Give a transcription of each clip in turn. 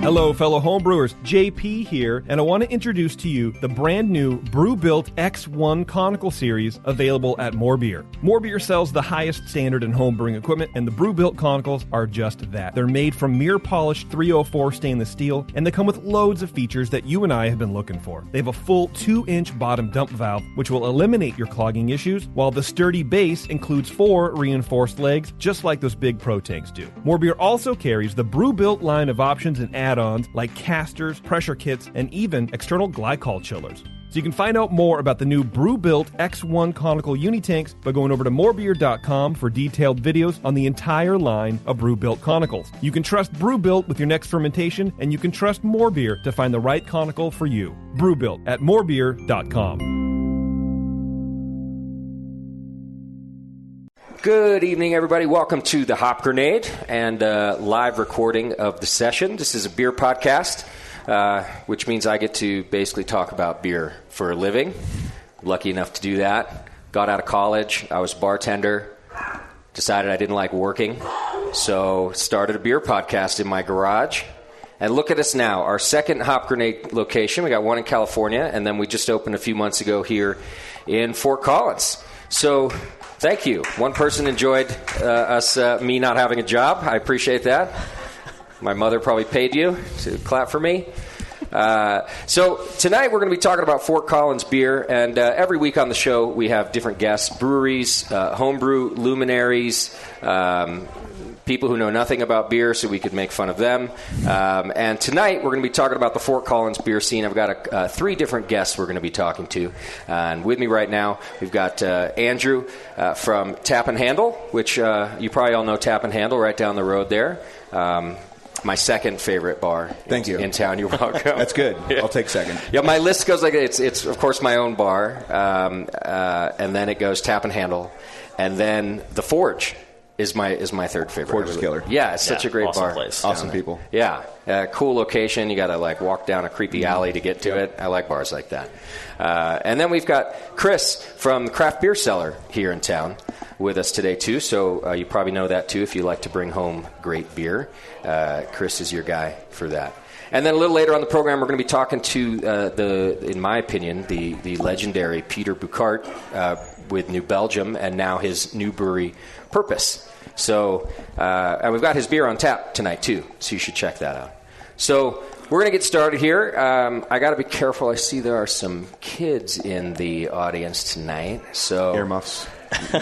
Hello, fellow homebrewers. JP here, and I want to introduce to you the brand new Brew-Built X1 Conical Series available at More Beer. More Beer sells the highest standard in homebrewing equipment, and the Brew-Built Conicals are just that. They're made from mirror-polished 304 stainless steel, and they come with loads of features that you and I have been looking for. They have a full 2-inch bottom dump valve, which will eliminate your clogging issues, while the sturdy base includes 4 reinforced legs, just like those big Pro tanks do. More Beer also carries the Brew-Built line of options and add-ons like casters, pressure kits, and even external glycol chillers. So you can find out more about the new Brew-Built X1 Conical Unitanks by going over to morebeer.com for detailed videos on the entire line of Brew-Built Conicals. You can trust Brew-Built with your next fermentation, and you can trust More Beer to find the right conical for you. Brew-Built at morebeer.com. Good evening, everybody. Welcome to the Hop Grenade and live recording of the session. This is a beer podcast, which means I get to basically talk about beer for a living. Lucky enough to do that. Got out of college. I was a bartender. Decided I didn't like working. So started a beer podcast in my garage. And look at us now. Our second Hop Grenade location. We got one in California, and then we just opened a few months ago here in Fort Collins. So thank you. One person enjoyed me not having a job. I appreciate that. My mother probably paid you to clap for me. So tonight we're going to be talking about Fort Collins beer, and every week on the show we have different guests, breweries, homebrew luminaries, people who know nothing about beer, so we could make fun of them. And tonight we're going to be talking about the Fort Collins beer scene. I've got 3 different guests we're going to be talking to. And with me right now, we've got Andrew from Tap and Handle, which you probably all know Tap and Handle right down the road there. My second favorite bar in town. You're welcome. That's good. Yeah. I'll take second. Yeah, my list goes like it's of course my own bar, and then it goes Tap and Handle, and then The Forge is my third favorite. Forge is killer. Yeah, it's such a great awesome bar. Place. Awesome people. Yeah, cool location. You got to walk down a creepy alley to get to it. I like bars like that. And then we've got Chris from Craft Beer Cellar here in town with us today too. So you probably know that too if you like to bring home great beer. Chris is your guy for that. And then a little later on the program, we're going to be talking to in my opinion, the legendary Peter Bouckaert with New Belgium, and now his new brewery, Purpose. So, and we've got his beer on tap tonight too, so you should check that out. So we're going to get started here. I got to be careful. I see there are some kids in the audience tonight. So earmuffs.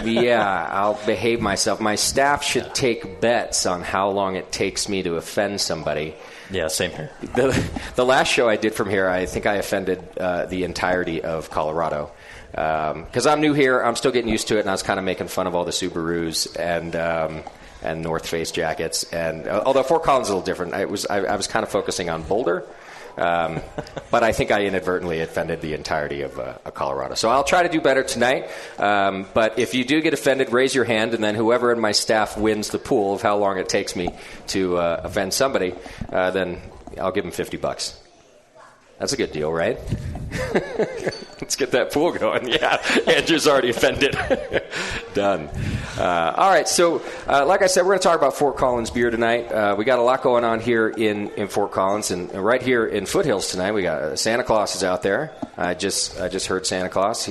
Yeah, I'll behave myself. My staff should take bets on how long it takes me to offend somebody. Yeah, same here. The last show I did from here, I think I offended the entirety of Colorado. Because I'm new here, I'm still getting used to it, and I was kind of making fun of all the Subarus and North Face jackets. And although Fort Collins is a little different, I was kind of focusing on Boulder, but I think I inadvertently offended the entirety of Colorado. So I'll try to do better tonight. But if you do get offended, raise your hand, and then whoever in my staff wins the pool of how long it takes me to offend somebody, then I'll give them $50. That's a good deal, right? Let's get that pool going. Yeah, Andrew's already offended. Done. All right, so like I said, we're going to talk about Fort Collins beer tonight. We got a lot going on here in Fort Collins, and right here in Foothills tonight, we got Santa Claus is out there. I just heard Santa Claus.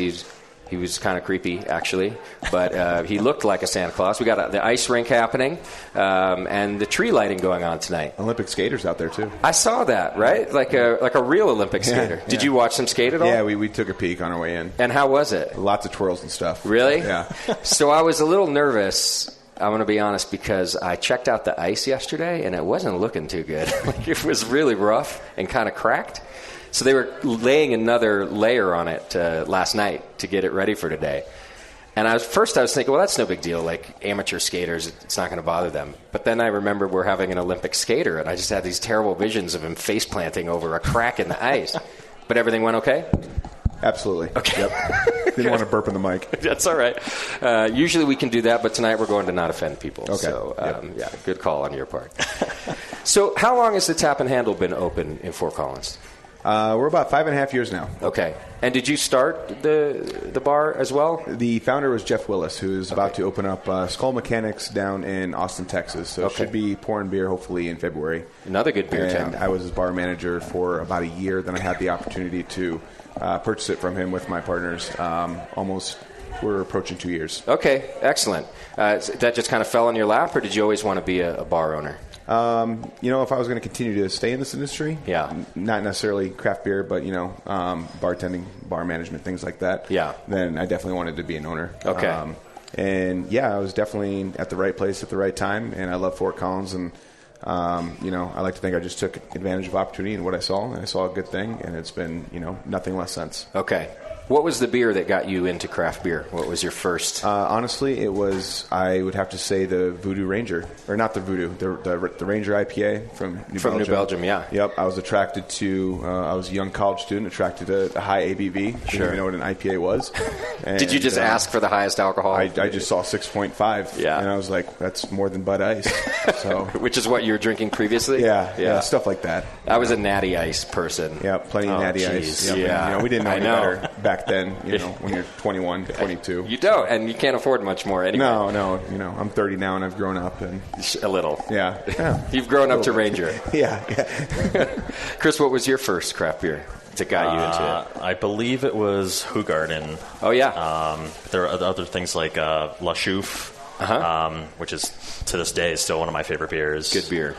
He was kind of creepy, actually, but he looked like a Santa Claus. We got the ice rink happening, and the tree lighting going on tonight. Olympic skaters out there too. I saw that, right? Like a real Olympic skater. Did you watch them skate at all? Yeah, we took a peek on our way in. And how was it? Lots of twirls and stuff. Really? Yeah. So I was a little nervous, I'm going to be honest, because I checked out the ice yesterday, and it wasn't looking too good. It was really rough and kind of cracked. So they were laying another layer on it last night to get it ready for today. And I was thinking, well, that's no big deal. Like amateur skaters, it's not going to bother them. But then I remembered we're having an Olympic skater, and I just had these terrible visions of him face planting over a crack in the ice. But everything went okay? Absolutely. Okay. Yep. Didn't want to burp in the mic. That's all right. Usually we can do that, but tonight we're going to not offend people. Okay. So, yeah, good call on your part. So how long has the Tap and Handle been open in Fort Collins? We're about 5.5 years now. Okay. And did you start the bar as well? The founder was Jeff Willis, who's about to open up Skull Mechanics down in Austin, Texas. So should be pouring beer hopefully in February. Another good beer town. I was his bar manager for about a year. Then I had the opportunity to purchase it from him with my partners. We're approaching 2 years. Okay, excellent. That just kind of fell in your lap, or did you always want to be a bar owner? If I was going to continue to stay in this industry, not necessarily craft beer, but, bartending, bar management, things like that, then I definitely wanted to be an owner. Okay. I was definitely at the right place at the right time, and I love Fort Collins, and, I like to think I just took advantage of opportunity and what I saw, and I saw a good thing, and it's been, nothing less since. Okay. What was the beer that got you into craft beer? What was your first? Honestly, it was, I would have to say, the Voodoo Ranger. Or not the Voodoo, the Ranger IPA from New Belgium. New Belgium, yeah. Yep, I was attracted to, I was a young college student, attracted to a high ABV. Didn't even know what an IPA was. And, did you just ask for the highest alcohol? I just saw 6.5. Yeah. And I was like, that's more than Bud Ice. So, which is what you were drinking previously? Yeah, stuff like that. I was a Natty Ice person. Yeah, plenty of Natty Ice. Yep. Yeah. And, we didn't know any better back then, when you're 21, 22. You don't, and you can't afford much more anyway. No, I'm 30 now, and I've grown up. And a little. Yeah. You've grown up to Ranger. Yeah. Chris, what was your first craft beer that got you into it? I believe it was Hoegaarden. Oh, yeah. There are other things like La Chouffe, which is, to this day, still one of my favorite beers. Good beer.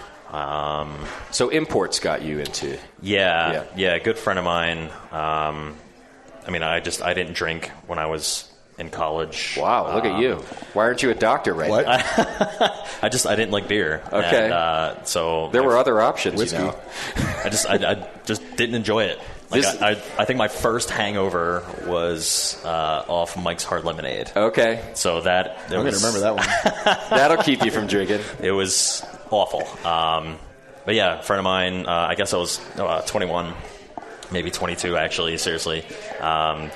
So imports got you into. Yeah. A good friend of mine. I didn't drink when I was in college. Wow, look at you. Why aren't you a doctor right what? now? I didn't like beer. Okay. And, so there were other options, whiskey. I just didn't enjoy it. I think my first hangover was off Mike's Hard Lemonade. Okay. So I'm going to remember that one. That'll keep you from drinking. It was awful. But yeah, a friend of mine, I guess I was 21, maybe 22 actually, seriously,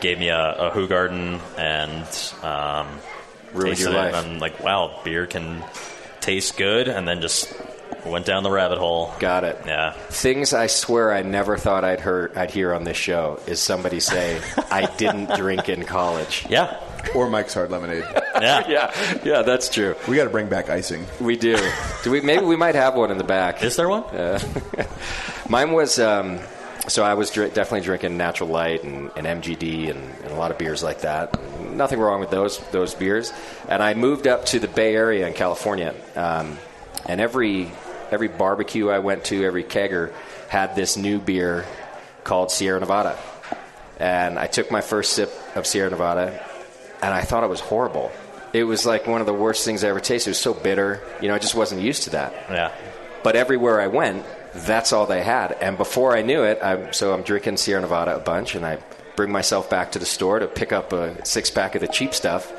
gave me a Hoegaarden and ruined tasted your life. it. And I'm like, wow, beer can taste good, and then just went down the rabbit hole. Got it. Yeah. Things I swear I never thought I'd hear on this show is somebody say, I didn't drink in college. Yeah. Or Mike's Hard Lemonade. Yeah. Yeah, that's true. We got to bring back icing. We do. Maybe we might have one in the back. Is there one? Mine was, so I was definitely drinking Natural Light and MGD and a lot of beers like that. Nothing wrong with those beers. And I moved up to the Bay Area in California. And every barbecue I went to, every kegger had this new beer called Sierra Nevada. And I took my first sip of Sierra Nevada, and I thought it was horrible. It was like one of the worst things I ever tasted. It was so bitter. I just wasn't used to that. Yeah. But everywhere I went, that's all they had. And before I knew it, I'm drinking Sierra Nevada a bunch, and I bring myself back to the store to pick up a 6-pack of the cheap stuff.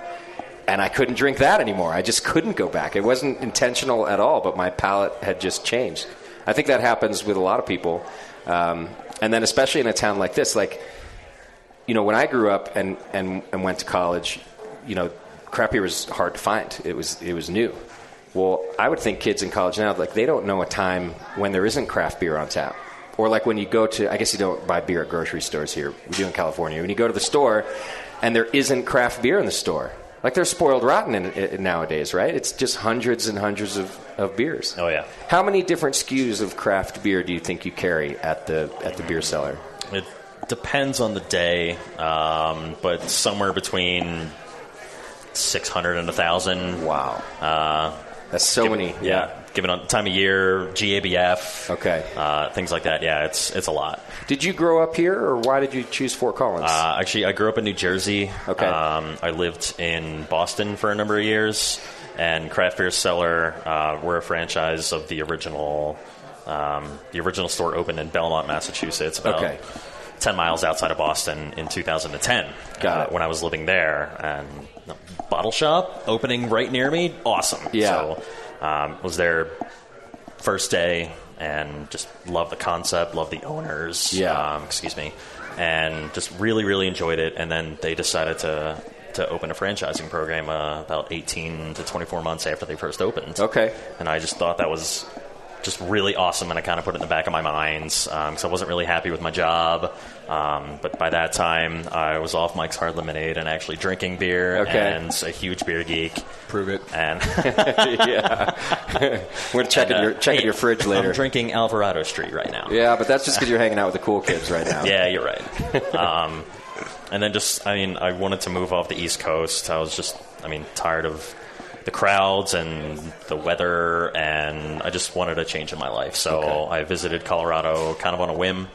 And I couldn't drink that anymore. I just couldn't go back. It wasn't intentional at all, but my palate had just changed. I think that happens with a lot of people. And then especially in a town like this, when I grew up and went to college, craft beer was hard to find. It was new. Well, I would think kids in college now, they don't know a time when there isn't craft beer on tap. Or when you go to, I guess you don't buy beer at grocery stores here. We do in California. When you go to the store and there isn't craft beer in the store. They're spoiled rotten in nowadays, right? It's just hundreds and hundreds of beers. Oh, yeah. How many different SKUs of craft beer do you think you carry at the beer cellar? It depends on the day, but somewhere between 600 and 1,000. Wow. That's so many. Yeah. Given on time of year, GABF. Okay. Things like that. Yeah, it's a lot. Did you grow up here, or why did you choose Fort Collins? Actually, I grew up in New Jersey. Okay. I lived in Boston for a number of years, and Craft Beer Cellar, we're a franchise of the original store opened in Belmont, Massachusetts, about 10 miles outside of Boston in 2010. Got it. When I was living there, and bottle shop opening right near me, awesome. Yeah. So was there first day and just love the concept, love the owners. Yeah. And just really, really enjoyed it. And then they decided to open a franchising program about 18 to 24 months after they first opened. Okay. And I just thought that was just really awesome, and I kind of put it in the back of my mind because I wasn't really happy with my job. But by that time, I was off Mike's Hard Lemonade and actually drinking beer and a huge beer geek. Prove it. And Yeah. We're checking your fridge later. I'm drinking Alvarado Street right now. Yeah, but that's just because you're hanging out with the cool kids right now. Yeah, you're right. And then I wanted to move off the East Coast. I was tired of the crowds and the weather, and I just wanted a change in my life. So I visited Colorado kind of on a whim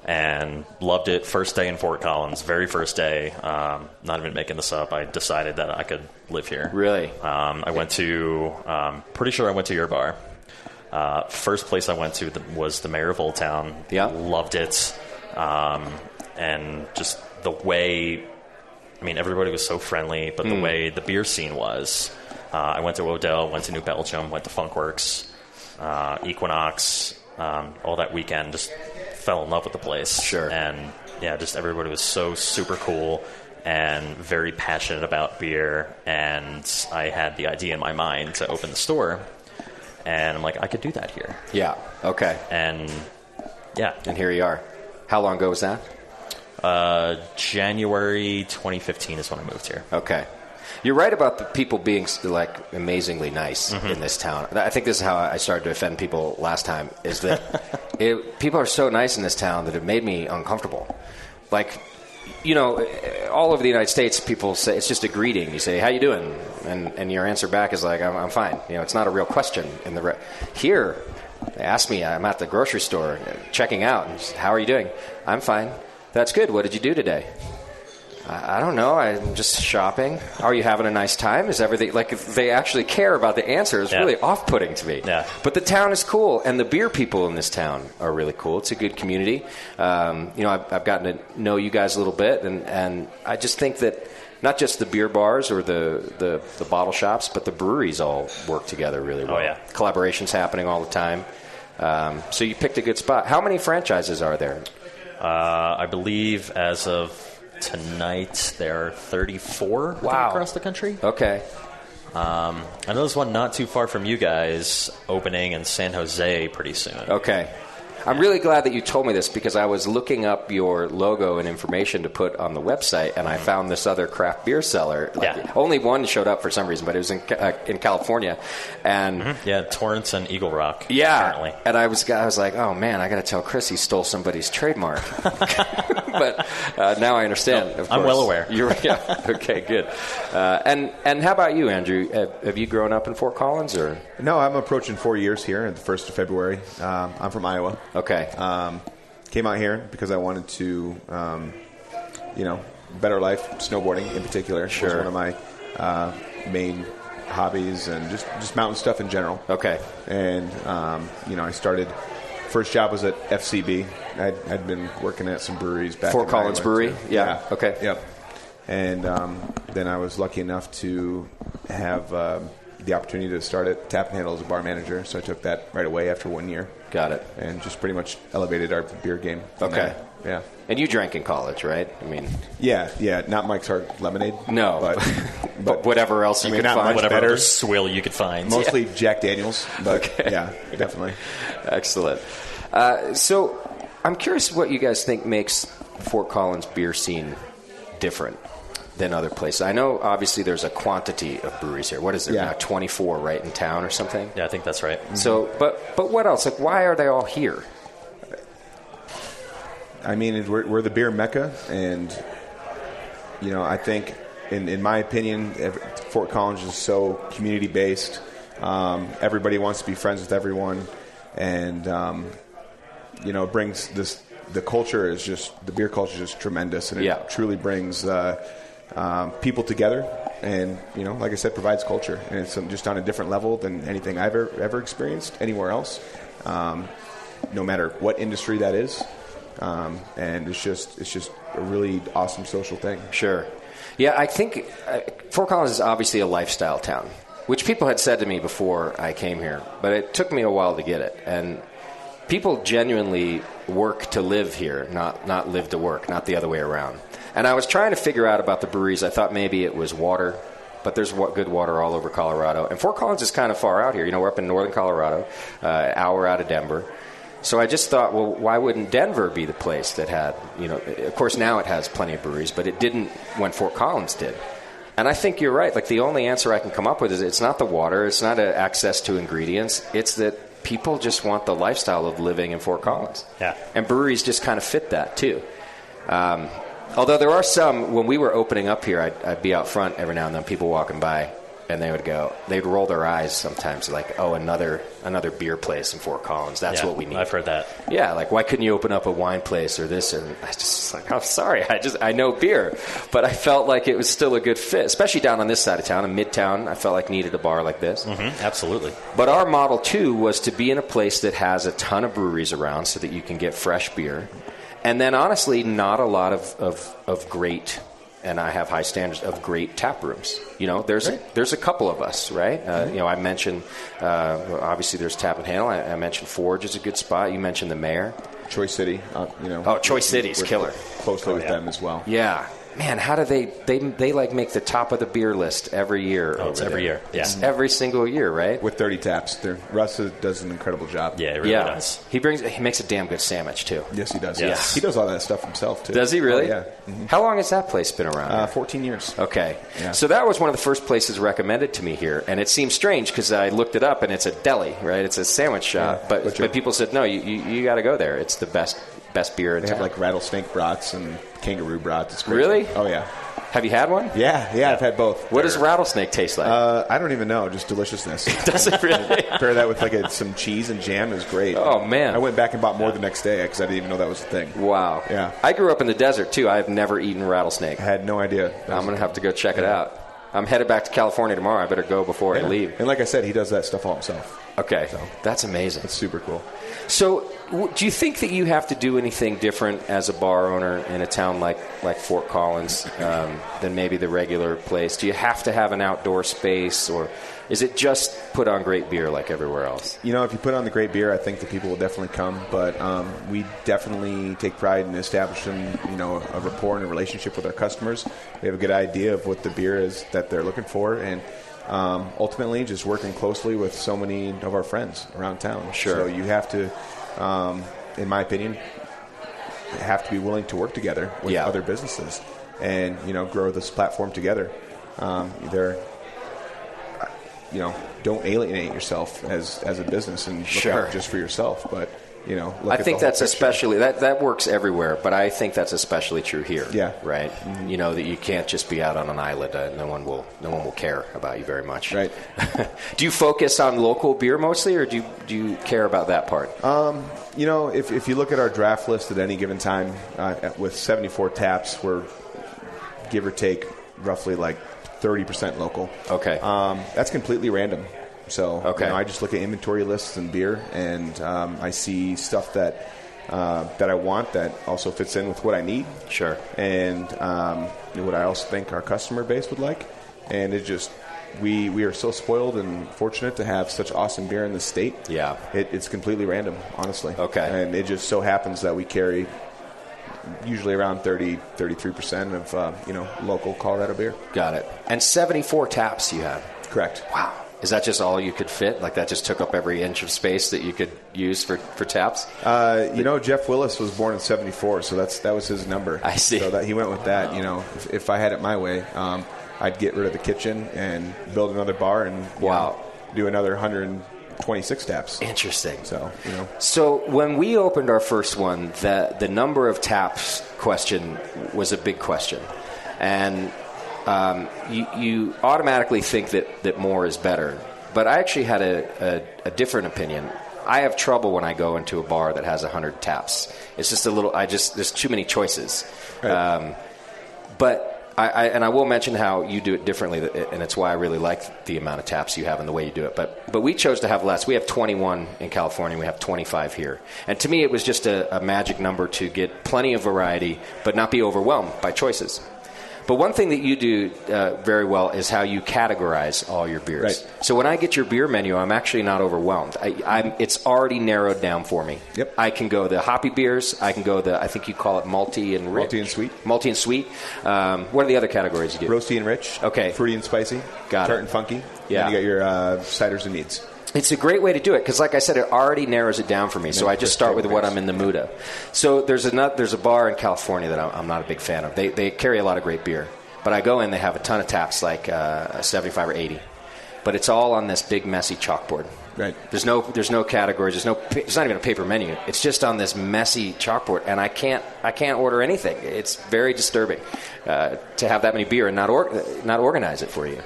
and loved it. First day in Fort Collins, very first day, not even making this up, I decided that I could live here. Really? I went to, pretty sure I went to your bar. First place I went to was the Mayor of Old Town. Yeah. Loved it. And just the way, everybody was so friendly, but the way the beer scene was. I went to Odell, went to New Belgium, went to Funkworks, Equinox, all that weekend, just fell in love with the place. Sure. And yeah, just everybody was so super cool and very passionate about beer. And I had the idea in my mind to open the store. And I'm like, I could do that here. Yeah. Okay. And yeah. And here you are. How long ago was that? January 2015 is when I moved here. Okay. You're right about the people being amazingly nice in this town. I think this is how I started to offend people last time, is that people are so nice in this town that it made me uncomfortable. All over the United States, people say, it's just a greeting. You say, how you doing? And your answer back is like, I'm fine. It's not a real question. Here, they ask me, I'm at the grocery store checking out, and how are you doing? I'm fine. That's good. What did you do today? I don't know. I'm just shopping. Are you having a nice time? Is everything if they actually care about the answer? It's really off-putting to me. Yeah. But the town is cool, and the beer people in this town are really cool. It's a good community. I've gotten to know you guys a little bit, and I just think that not just the beer bars or the bottle shops, but the breweries all work together really well. Oh, yeah. Collaboration's happening all the time. So you picked a good spot. How many franchises are there? I believe as of tonight there are 34 across the country. Okay. I know there's one not too far from you guys opening in San Jose pretty soon. Okay. I'm really glad that you told me this, because I was looking up your logo and information to put on the website, and I found this other Craft Beer Cellar. Only one showed up for some reason, but it was in California. And Yeah, Torrance and Eagle Rock. Yeah. Apparently. And I was like, oh, man, I got to tell Chris he stole somebody's trademark. But now I understand, of course. I'm well aware. Okay, good. And how about you, Andrew? Have you grown up in Fort Collins? Or? No, I'm approaching 4 years here at the 1st of February. I'm from Iowa. Okay. Came out here because I wanted to, better life, snowboarding in particular. Sure. Was one of my main hobbies, and just mountain stuff in general. Okay. And, I started, first job was at FCB. I'd been working at some breweries back Fort in Collins Iowa, Brewery? too. Yeah. Okay. Yep. And then I was lucky enough to have the opportunity to start at Tap and Handle as a bar manager, so I took that right away after 1 year. Got it. And just pretty much elevated our beer game. Okay. Yeah. And you drank in college, right? Yeah. Not Mike's Hard Lemonade. No. But whatever else you could not find. much Whatever better. other swill you could find. Mostly Jack Daniels, but yeah, definitely. Excellent. So I'm curious what you guys think makes Fort Collins beer scene different than other places. I know, obviously, there's a quantity of breweries here. What is there now, 24 right in town or something? Yeah, I think that's right. So, but what else? Why are they all here? We're the beer mecca, and I think, in my opinion, Fort Collins is so community based. Everybody wants to be friends with everyone, and it brings this. The culture is the beer culture is just tremendous, and it truly brings people together, and like I said, provides culture, and it's just on a different level than anything I've ever experienced anywhere else, no matter what industry that is, and it's just a really awesome social thing. Sure, yeah. I think Fort Collins is obviously a lifestyle town, which people had said to me before I came here, but it took me a while to get it, and people genuinely work to live here, not live to work, not the other way around. And I was trying to figure out about the breweries. I thought maybe it was water. but there's good water all over Colorado. And Fort Collins is kind of far out here. We're up in northern Colorado, an hour out of Denver. So I just thought, well, why wouldn't Denver be the place that had, of course now it has plenty of breweries, but it didn't when Fort Collins did. And I think you're right. Like, the only answer I can come up with is it's not the water, it's not access to ingredients, it's that people just want the lifestyle of living in Fort Collins. Yeah. And breweries just kind of fit that, too. Although there are some, when we were opening up here, I'd be out front every now and then, people walking by, and they'd roll their eyes sometimes, like, oh, another beer place in Fort Collins. That's what we need. I've heard that. Yeah, like, why couldn't you open up a wine place or this? And I just like, I'm sorry, I know beer, but I felt like it was still a good fit, especially down on this side of town, in Midtown. I felt like needed a bar like this. Mm-hmm, absolutely. But our model too was to be in a place that has a ton of breweries around, so that you can get fresh beer, and then honestly, not a lot of great. And I have high standards of great tap rooms. There's a couple of us, right? I mentioned, obviously there's Tap and Handle. I mentioned Forge is a good spot. You mentioned the Mayor. Choice City, Oh, Choice City's killer. Closely with them as well. Yeah. Man, how do they like make the top of the beer list every year? Oh, it's every year. Yeah. It's every single year, right? With 30 taps. Russ does an incredible job. Yeah, he really does. He makes a damn good sandwich, too. Yes, he does. Yes. He does all that stuff himself, too. Does he really? Oh, yeah. Mm-hmm. How long has that place been around? 14 years. Okay. Yeah. So that was one of the first places recommended to me here. And it seems strange because I looked it up, and it's a deli, right? It's a sandwich shop. Yeah, but people said, no, you got to go there. It's the best beer in town. They have, like, rattlesnake brats and kangaroo brats. It's great. Really? Oh, yeah. Have you had one? Yeah, I've had both. What does rattlesnake taste like? I don't even know, just deliciousness. Does it really? Pair that with some cheese and jam is great. Oh, man. I went back and bought more the next day because I didn't even know that was a thing. Wow. Yeah. I grew up in the desert, too. I've never eaten rattlesnake. I had no idea. I'm going to have to go check it out. I'm headed back to California tomorrow. I better go before I leave. And like I said, he does that stuff all himself. Okay. So that's amazing. It's super cool. So do you think that you have to do anything different as a bar owner in a town like Fort Collins than maybe the regular place? Do you have to have an outdoor space, or is it just put on great beer like everywhere else? If you put on the great beer, I think the people will definitely come. But we definitely take pride in establishing, a rapport and a relationship with our customers. We have a good idea of what the beer is that they're looking for, and ultimately just working closely with so many of our friends around town. Sure. So you have to, in my opinion, have to be willing to work together with other businesses and, grow this platform together. Don't alienate yourself as a business and look out just for yourself, but I think that's especially that works everywhere, but I think that's especially true here. Yeah. Right. Mm-hmm. That you can't just be out on an island. No one will care about you very much. Right. Do you focus on local beer mostly, or do you care about that part? If you look at our draft list at any given time, with 74 taps, we're give or take roughly like 30% local. Okay. That's completely random. So I just look at inventory lists and beer, and I see stuff that I want that also fits in with what I need. Sure. And what I also think our customer base would like. And it just we are so spoiled and fortunate to have such awesome beer in the state. Yeah. It's completely random, honestly. Okay. And it just so happens that we carry usually around 33% of local Colorado beer. Got it. And 74 taps you have. Correct. Wow. Is that just all you could fit? Like that just took up every inch of space that you could use for taps? Jeff Willis was born in 74, so that was his number. I see. So that he went with that. If I had it my way, I'd get rid of the kitchen and build another bar and do another 126 taps. Interesting. So when we opened our first one, the number of taps question was a big question. And you automatically think that more is better. But I actually had a different opinion. I have trouble when I go into a bar that has 100 taps. It's just there's too many choices. Right. But I will mention how you do it differently, and it's why I really like the amount of taps you have and the way you do it. But we chose to have less. We have 21 in California. We have 25 here. And to me, it was just a magic number to get plenty of variety, but not be overwhelmed by choices. But one thing that you do very well is how you categorize all your beers. Right. So when I get your beer menu, I'm actually not overwhelmed. It's already narrowed down for me. Yep. I can go the hoppy beers. I can go I think you call it malty and rich. Malty and sweet. Malty and sweet. What are the other categories you do? Roasty and rich. Okay. Fruity and spicy. Got Tart it. and funky. Yeah. And you got your ciders and meads. It's a great way to do it because, like I said, it already narrows it down for me. So I just start with what I'm in the mood of. So there's a bar in California that I'm not a big fan of. They carry a lot of great beer. But I go in, they have a ton of taps, like 75 or 80. But it's all on this big, messy chalkboard. Right. There's no categories. There's not even a paper menu. It's just on this messy chalkboard, and I can't order anything. It's very disturbing to have that many beer and not organize it for you.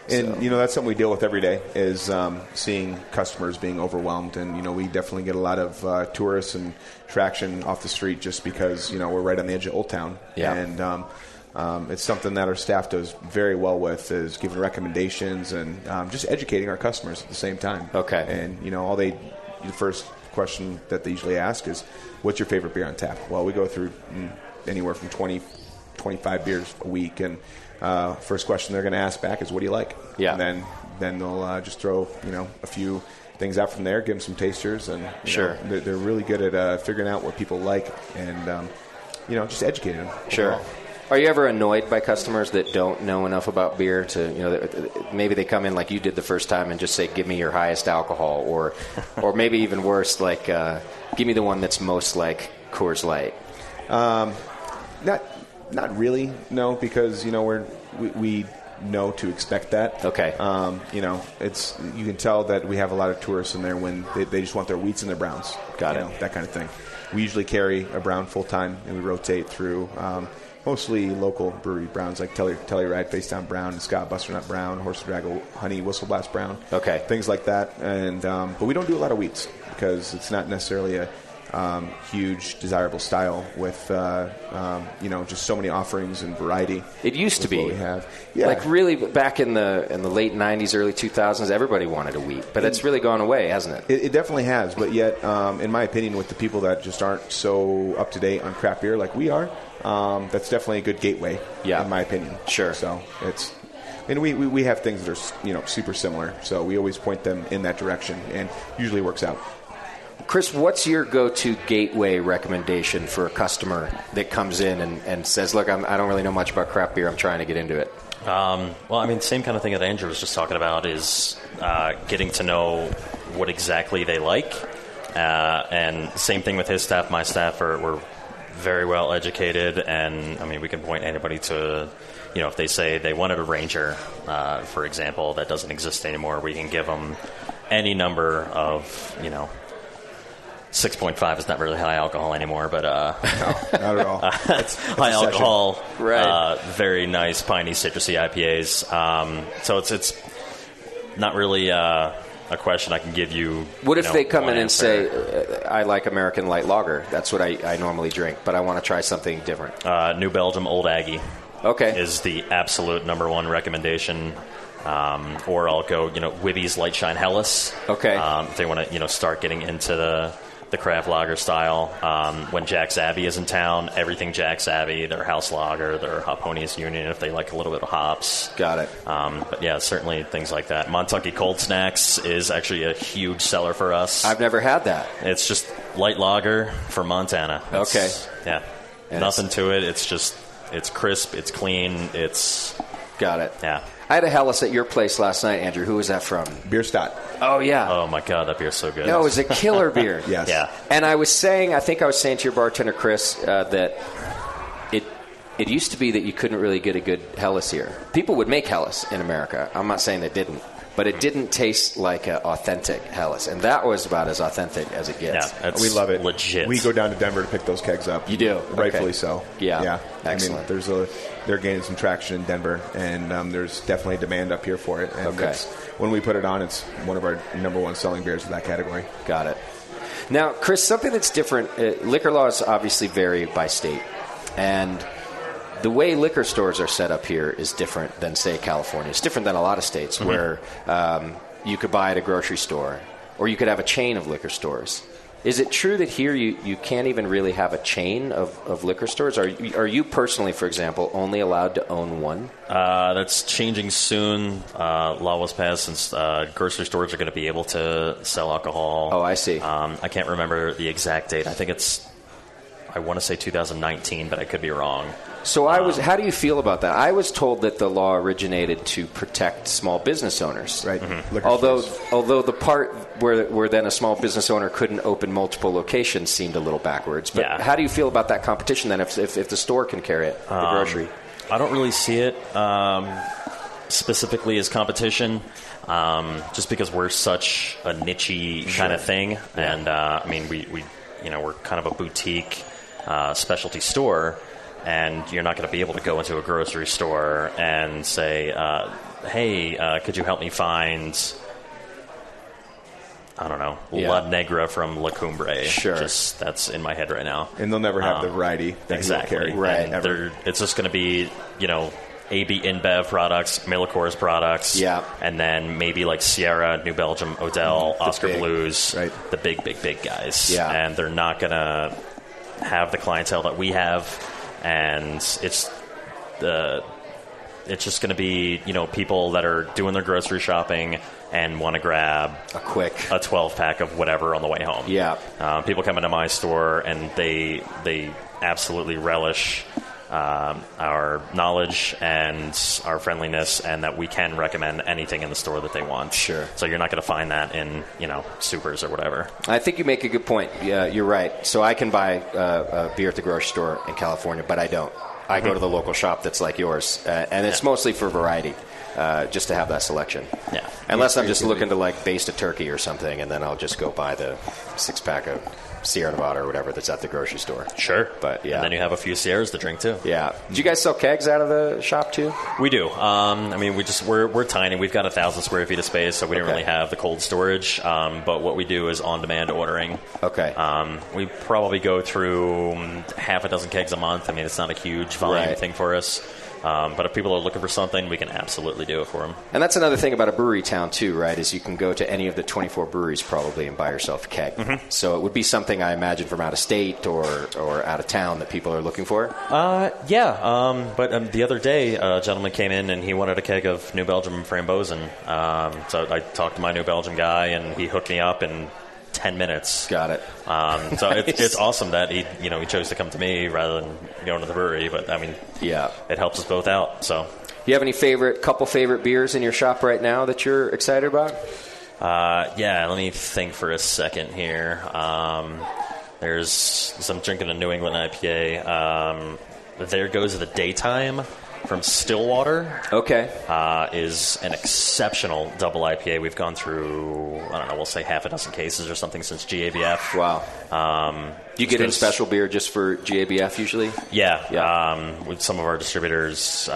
And, that's something we deal with every day is seeing customers being overwhelmed. And, we definitely get a lot of tourists and traction off the street just because, we're right on the edge of Old Town. Yeah. And it's something that our staff does very well with is giving recommendations and just educating our customers at the same time. Okay. And, the first question that they usually ask is, what's your favorite beer on tap? Well, we go through anywhere from 20, 25 beers a week. And first question they're going to ask back is, what do you like? Yeah. And then they'll just throw, a few things out from there, give them some tasters. And sure. They're really good at figuring out what people like and, just educating them. Sure. Overall. Are you ever annoyed by customers that don't know enough about beer to, maybe they come in like you did the first time and just say, give me your highest alcohol, or maybe even worse, like, give me the one that's most like Coors Light? Not really, no, because, we know to expect that. Okay. It's you can tell that we have a lot of tourists in there when they just want their wheats and their browns. Got it. That kind of thing. We usually carry a brown full time, and we rotate through mostly local brewery browns like Telluride Facedown Brown, and Scott Butternut Brown, Horse Draggle Honey Whistle Blast Brown. Okay. Things like that. And but we don't do a lot of wheats because it's not necessarily a huge desirable style with just so many offerings and variety. It used to be. We have. Yeah. Like really back in the late 90s, early 2000s, everybody wanted a wheat, but it's really gone away, hasn't it? It definitely has, but yet, in my opinion, with the people that just aren't so up to date on craft beer like we are, that's definitely a good gateway. Yeah. In my opinion. Sure. So it's. And we have things that are super similar, so we always point them in that direction, and usually works out. Chris, what's your go-to gateway recommendation for a customer that comes in and says, look, I don't really know much about craft beer, I'm trying to get into it? Same kind of thing that Andrew was just talking about is getting to know what exactly they like. And same thing with his staff. My staff we're very well educated, and, we can point anybody to, if they say they wanted a Ranger, for example, that doesn't exist anymore, we can give them any number of, 6.5 is not really high alcohol anymore, but no, not at all. That's high alcohol, right? Very nice, piney, citrusy IPAs. So it's not really a question I can give you. What if they come in and answer. say, I like American light lager? That's what I normally drink, but I want to try something different. New Belgium Old Aggie. Okay. Is the absolute number one recommendation. Or I'll go, Wibby's Light Shine Helles. Okay. If they want to, start getting into the craft lager style. When Jack's Abbey is in town, everything Jack's Abbey, their house lager, their Hoponius Union, if they like a little bit of hops. Got it. But yeah, certainly things like that. Montucky Cold Snacks is actually a huge seller for us. I've never had that. It's just light lager from Montana. Okay. Yeah. And nothing to it. It's just, it's crisp, it's clean, it's... Got it. Yeah. I had a Helles at your place last night, Andrew. Who was that from? Bierstadt. Oh, yeah. Oh, my God, that beer's so good. No, it was a killer beer. Yes. Yeah. And I think I was saying to your bartender, Chris, that it used to be that you couldn't really get a good Helles here. People would make Helles in America. I'm not saying they didn't. But it didn't taste like an authentic Helles. And that was about as authentic as it gets. Yeah, We love it. Legit. We go down to Denver to pick those kegs up. You do? Rightfully Okay. so. Yeah. Excellent. They're gaining some traction in Denver, and there's definitely demand up here for it. And Okay. when we put it on, it's one of our number one selling beers in that category. Got it. Now, Chris, something that's different, liquor laws obviously vary by state. And the way liquor stores are set up here is different than, say, California. It's different than a lot of states where you could buy at a grocery store, or you could have a chain of liquor stores. Is it true that here you can't even really have a chain of liquor stores? Are you personally, for example, only allowed to own one? That's changing soon. Law was passed since grocery stores are going to be able to sell alcohol. Oh, I see. I can't remember the exact date. I think I want to say 2019, but I could be wrong. So how do you feel about that? I was told that the law originated to protect small business owners. Right. Mm-hmm. Although the part where then a small business owner couldn't open multiple locations seemed a little backwards. But how do you feel about that competition then if the store can carry it, the grocery? I don't really see it specifically as competition, just because we're such a niche-y kind of thing. Yeah. And I mean, we're kind of a boutique specialty store. And you're not going to be able to go into a grocery store and say, hey, could you help me find, I don't know, La Negra from La Cumbre. Sure. That's in my head right now. And they'll never have the variety that exactly. you carry. Right. It's just going to be, AB InBev products, Millicors products, and then maybe like Sierra, New Belgium, Odell, Oscar Blues, the big guys. Yeah. And they're not going to have the clientele that we have. And it's just going to be, people that are doing their grocery shopping and want to grab a 12-pack of whatever on the way home. Yeah. People come into my store and they absolutely relish our knowledge and our friendliness, and that we can recommend anything in the store that they want. Sure. So you're not going to find that in, supers or whatever. I think you make a good point. Yeah, you're right. So I can buy a beer at the grocery store in California, but I don't. I go to the local shop that's like yours, and it's mostly for variety, just to have that selection. Yeah. Unless I'm just looking to like baste a turkey or something, and then I'll just go buy the 6-pack of Sierra Nevada or whatever that's at the grocery store. Sure. But yeah. And then you have a few Sierras to drink too. Yeah. Do you guys sell kegs out of the shop too? We do. We're tiny. We've got 1,000 square feet of space, so we don't really have the cold storage. But what we do is on-demand ordering. Okay. We probably go through half a dozen kegs a month. I mean, it's not a huge volume thing for us. But if people are looking for something, we can absolutely do it for them. And that's another thing about a brewery town, too, right, is you can go to any of the 24 breweries probably and buy yourself a keg. Mm-hmm. So it would be something, I imagine, from out of state or out of town that people are looking for? But the other day, a gentleman came in and he wanted a keg of New Belgium Frambozen. So I talked to my New Belgium guy, and he hooked me up in 10 minutes. Got it. So it's awesome that he chose to come to me rather than going to the brewery. But I mean, it helps us both out. So, do you have any couple favorite beers in your shop right now that you're excited about? Let me think for a second here. I'm drinking a New England IPA. There Goes the Daytime from Stillwater. Okay. Is an exceptional double IPA. We've gone through, we'll say half a dozen cases or something since GABF. Wow. Do you get in special beer just for GABF usually? Yeah. With some of our distributors,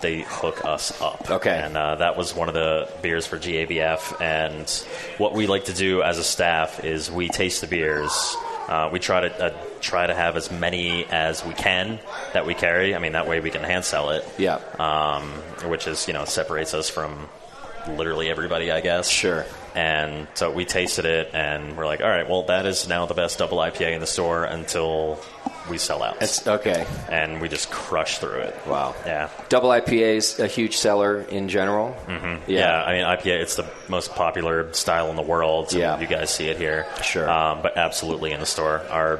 they hook us up. Okay. And that was one of the beers for GABF. And what we like to do as a staff is we taste the beers. We try to have as many as we can that we carry. I mean, that way we can hand sell it. Yeah. Which is, separates us from literally everybody, I guess. Sure. And so we tasted it, and we're like, all right, well, that is now the best double IPA in the store until we sell out. Okay. And we just crush through it. Wow. Yeah. Double IPA is a huge seller in general. Mm-hmm. Yeah. I mean, IPA, it's the most popular style in the world. So you guys see it here. Sure. But absolutely in the store. Our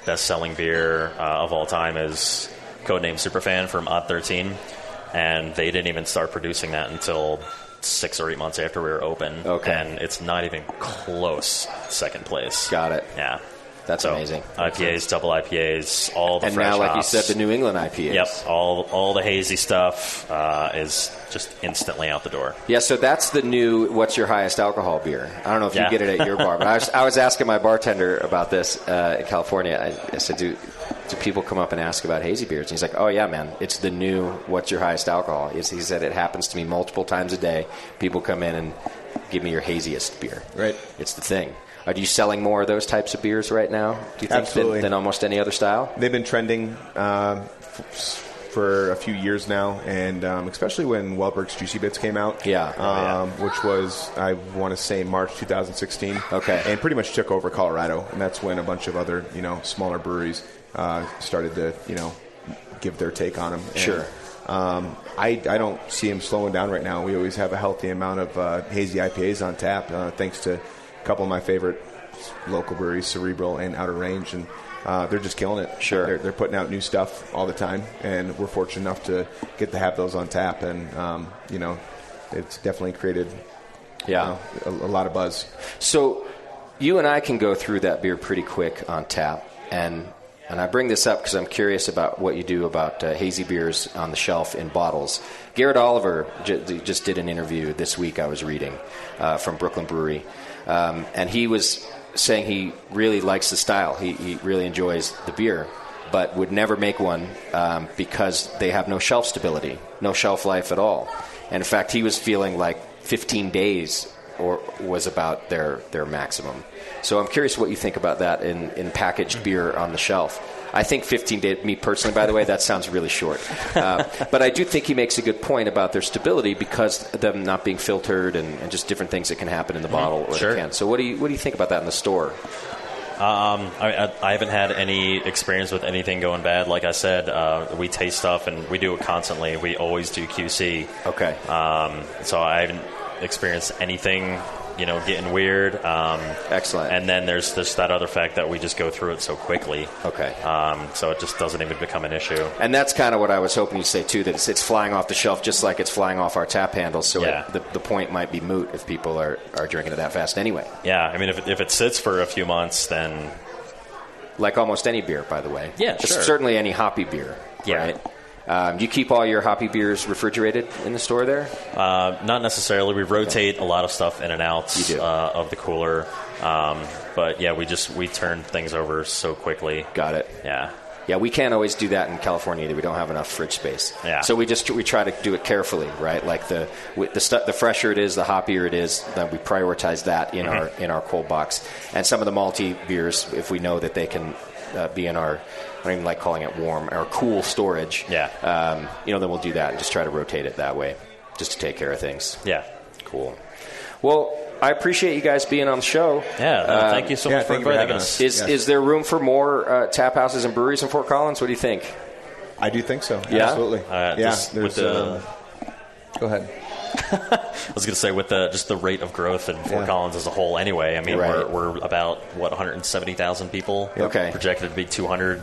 best-selling beer of all time is Codename Superfan from Odd 13. And they didn't even start producing that until 6 or 8 months after we were open. Okay. And it's not even close second place. Got it. Yeah. That's amazing. IPAs, double IPAs, all the and fresh now, like hops. you said, the New England IPAs. Yep, all the hazy stuff is just instantly out the door. Yeah, so that's the new what's your highest alcohol beer. I don't know if you get it at your bar, but I was asking my bartender about this in California. I said, do people come up and ask about hazy beers? And he's like, oh, yeah, man, it's the new what's your highest alcohol. He said it happens to me multiple times a day. People come in and give me your haziest beer. Right. It's the thing. Are you selling more of those types of beers right now, do you think, Absolutely. than almost any other style? They've been trending for a few years now, and especially when Wellberg's Juicy Bits came out. Which was, I want to say, March 2016. Okay. And pretty much took over Colorado, and that's when a bunch of other, smaller breweries started to, give their take on them. Sure. I don't see them slowing down right now. We always have a healthy amount of hazy IPAs on tap, thanks to a couple of my favorite local breweries, Cerebral and Outer Range, and they're just killing it. Sure. They're putting out new stuff all the time, and we're fortunate enough to get to have those on tap, and, it's definitely created a lot of buzz. So you and I can go through that beer pretty quick on tap, and I bring this up because I'm curious about what you do about hazy beers on the shelf in bottles. Garrett Oliver just did an interview this week I was reading from Brooklyn Brewery, and he was saying he really likes the style. He really enjoys the beer, but would never make one because they have no shelf stability, no shelf life at all. And in fact, he was feeling like 15 days was about their maximum. So I'm curious what you think about that in packaged beer on the shelf. I think 15 days, me personally, by the way, that sounds really short. But I do think he makes a good point about their stability because of them not being filtered and just different things that can happen in the bottle or the can. So what do you think about that in the store? I haven't had any experience with anything going bad. Like I said, we taste stuff and we do it constantly. We always do QC. Okay. So I haven't experienced anything, getting weird. Excellent. And then there's that other fact that we just go through it so quickly. Okay. So it just doesn't even become an issue. And that's kind of what I was hoping you'd say, too, that it's flying off the shelf just like it's flying off our tap handles. So the point might be moot if people are drinking it that fast anyway. Yeah. I mean, if it sits for a few months, then... Like almost any beer, by the way. Yeah, sure. Certainly any hoppy beer. Yeah. Right? Do you keep all your hoppy beers refrigerated in the store there? Not necessarily. We rotate a lot of stuff in and out of the cooler. But yeah, we turn things over so quickly. Got it. Yeah. Yeah, we can't always do that in California either. We don't have enough fridge space. Yeah. So we try to do it carefully, right? Like the fresher it is, the hoppier it is, then we prioritize that in our cold box. And some of the malty beers, if we know that they can be in our, I don't even like calling it warm, or cool storage. Yeah. Then we'll do that and just try to rotate it that way, just to take care of things. Yeah. Cool. Well, I appreciate you guys being on the show. Yeah, thank you so much for inviting us. Is there room for more tap houses and breweries in Fort Collins? What do you think? I do think so. Yeah? Absolutely. There's go ahead. I was going to say, with just the rate of growth in Fort Collins as a whole anyway, I mean, we're about, 170,000 people? Okay. Projected to be 200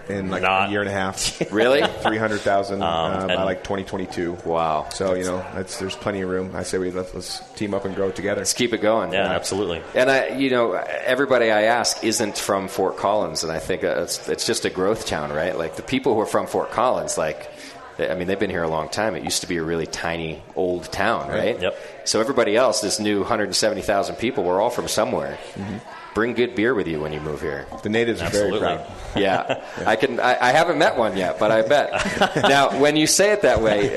in a year and a half. Really? 300,000 by 2022. Wow. So, there's plenty of room. I say let's team up and grow together. Let's keep it going. Yeah, absolutely. And everybody I ask isn't from Fort Collins, and I think it's just a growth town, right? Like the people who are from Fort Collins, they've been here a long time. It used to be a really tiny, old town, right? Yep. So everybody else, this new 170,000 people, we're all from somewhere. Mm-hmm. Bring good beer with you when you move here. The natives are very proud. Yeah. I haven't met one yet, but I bet. Now, when you say it that way,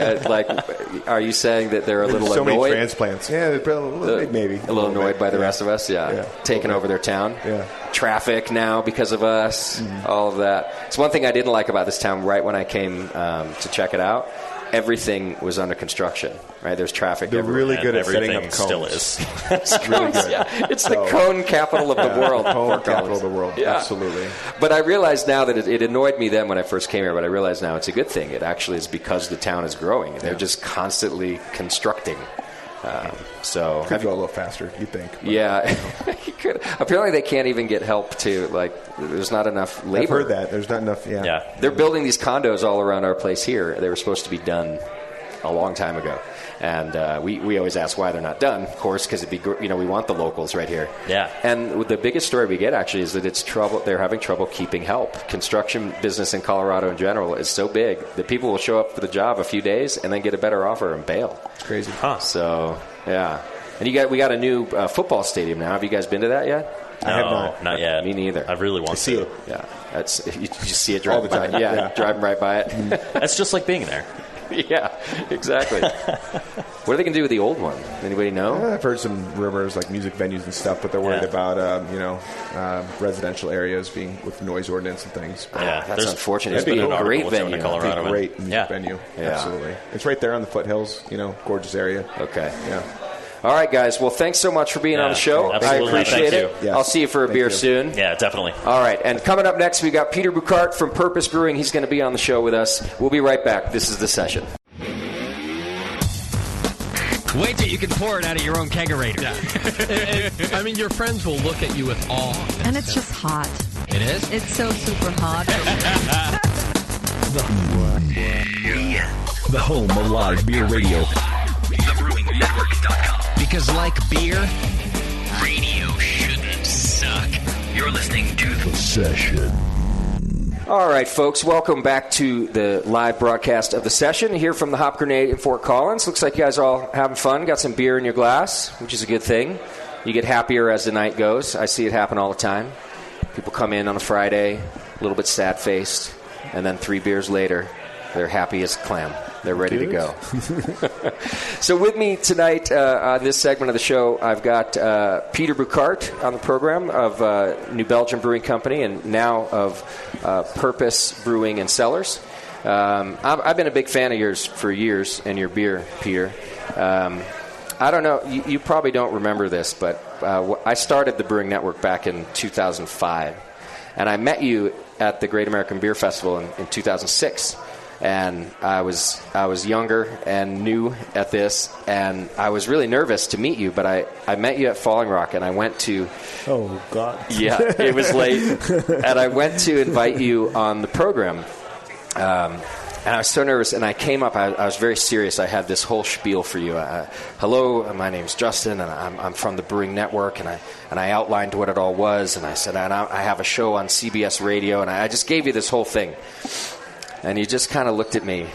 are you saying that they're a little so annoyed? So many transplants. Yeah, maybe. A little annoyed by the rest of us, taking over their town. Yeah. Traffic now because of us, all of that. It's one thing I didn't like about this town right when I came to check it out. Everything was under construction, right? There's traffic everywhere. They're really good at setting up cones. Still is. It's really good. Yeah. It's the cone capital of the world. Cone capital of the world, absolutely. But I realize now that it annoyed me then when I first came here, but I realize now it's a good thing. It actually is because the town is growing. They're just constantly constructing. So could go a little faster, you think? Yeah, you could. Apparently, they can't even get help to there's not enough labor. I've heard that there's not enough. Yeah, they're building these condos all around our place here. They were supposed to be done a long time ago, and we always ask why they're not done. Of course, because we want the locals right here. Yeah. And the biggest story we get actually is that it's trouble. They're having trouble keeping help. Construction business in Colorado in general is so big that people will show up for the job a few days and then get a better offer and bail. It's crazy. Huh. So yeah. And we got a new football stadium now. Have you guys been to that yet? I have not yet. Me neither. I really want to see it. Yeah, you just see it driving by. Yeah, driving right by it. That's just like being there. Yeah, exactly. What are they going to do with the old one? Anybody know? I've heard some rumors like music venues and stuff, but they're worried about residential areas being with noise ordinance and things. But Yeah, That's unfortunate. It'd There's be been a an great article with venue. Colorado. It'd be a great music venue. Yeah. Absolutely. It's right there on the foothills. Gorgeous area. Okay. Yeah. All right, guys. Well, thanks so much for being on the show. Absolutely. I appreciate Thank it. you. Yes. I'll see you for a beer soon. Yeah, definitely. All right. And coming up next, we got Peter Bouckaert from Purpose Brewing. He's going to be on the show with us. We'll be right back. This is The Session. Wait till you can pour it out of your own kegerator. I mean, your friends will look at you with awe. And it's just hot. It is? It's so super hot. The home of live beer radio. TheBrewingNetwork.com. Because like beer, Radio shouldn't suck. You're listening to The Session. All right, folks, welcome back to the live broadcast of The Session here from the Hop Grenade in Fort Collins. Looks like you guys are all having fun. Got some beer in your glass, which is a good thing. You get happier as the night goes. I see it happen all the time. People come in on a Friday, a little bit sad-faced, and then 3 beers later, they're happy as a clam. They're ready to go. So with me tonight on this segment of the show, I've got Peter Bouckaert on the program of New Belgium Brewing Company and now of Purpose Brewing and Cellars. I've been a big fan of yours for years and your beer, Peter. I don't know, you probably don't remember this, but I started the Brewing Network back in 2005, and I met you at the Great American Beer Festival in 2006. And I was younger and new at this, and I was really nervous to meet you, but I met you at Falling Rock, and I went to... Oh, God. Yeah, it was late. And I went to invite you on the program, and I was so nervous, and I came up, I was very serious. I had this whole spiel for you. Hello, my name's Justin, and I'm from the Brewing Network, and I outlined what it all was, and I said, I have a show on CBS Radio, and I just gave you this whole thing. And you just kind of looked at me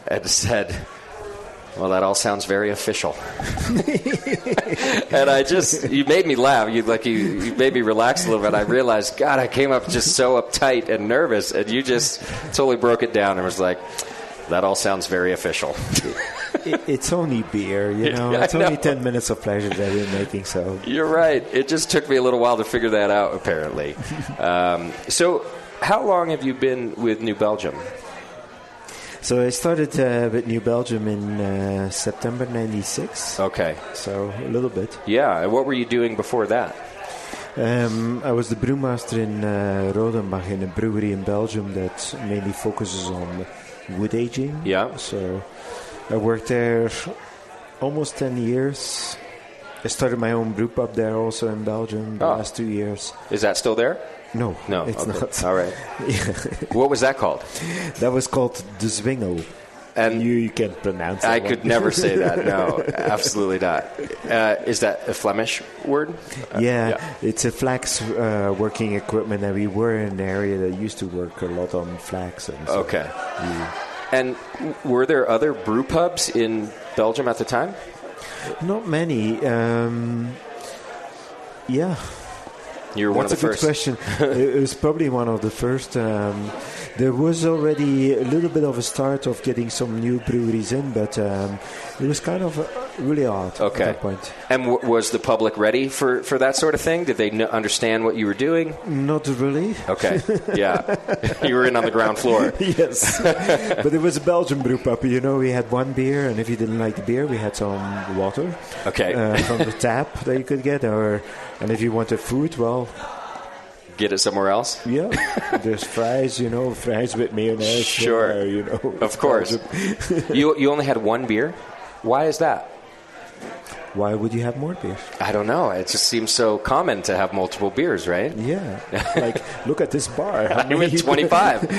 and said, well, that all sounds very official. And you made me laugh. You made me relax a little bit. I realized, God, I came up just so uptight and nervous. And you just totally broke it down and was like, that all sounds very official. It's only beer, It's only 10 minutes of pleasure that we're making, so... You're right. It just took me a little while to figure that out, apparently. So... How long have you been with New Belgium? So I started with New Belgium in September 96. Okay. So a little bit. Yeah. And what were you doing before that? I was the brewmaster in Rodenbach, in a brewery in Belgium that mainly focuses on wood aging. Yeah. So I worked there almost 10 years. I started my own brew pub there also in Belgium the last 2 years. Is that still there? No, it's not. All right. Yeah. What was that called? That was called the Zwingel. And you can't pronounce it. I could never say that. No, absolutely not. Is that a Flemish word? Yeah, it's a flax working equipment, and we were in an area that used to work a lot on flax. And so okay. And were there other brew pubs in Belgium at the time? Not many. Yeah. You were one of the first. That's a good question. It was probably one of the first. There was already a little bit of a start of getting some new breweries in, but it was kind of really odd at that point. And was the public ready for that sort of thing? Did they understand what you were doing? Not really. Okay, yeah. You were in on the ground floor. Yes. But it was a Belgian brew pub. We had one beer, and if you didn't like the beer, we had some water from the tap that you could get. And if you wanted food, well... Get it somewhere else? Yeah. There's fries, fries with mayonnaise. Sure. Of course. You only had one beer? Why is that? Why would you have more beers? I don't know. It just seems so common to have multiple beers, right? Yeah. Like, look at this bar. I'm at 25.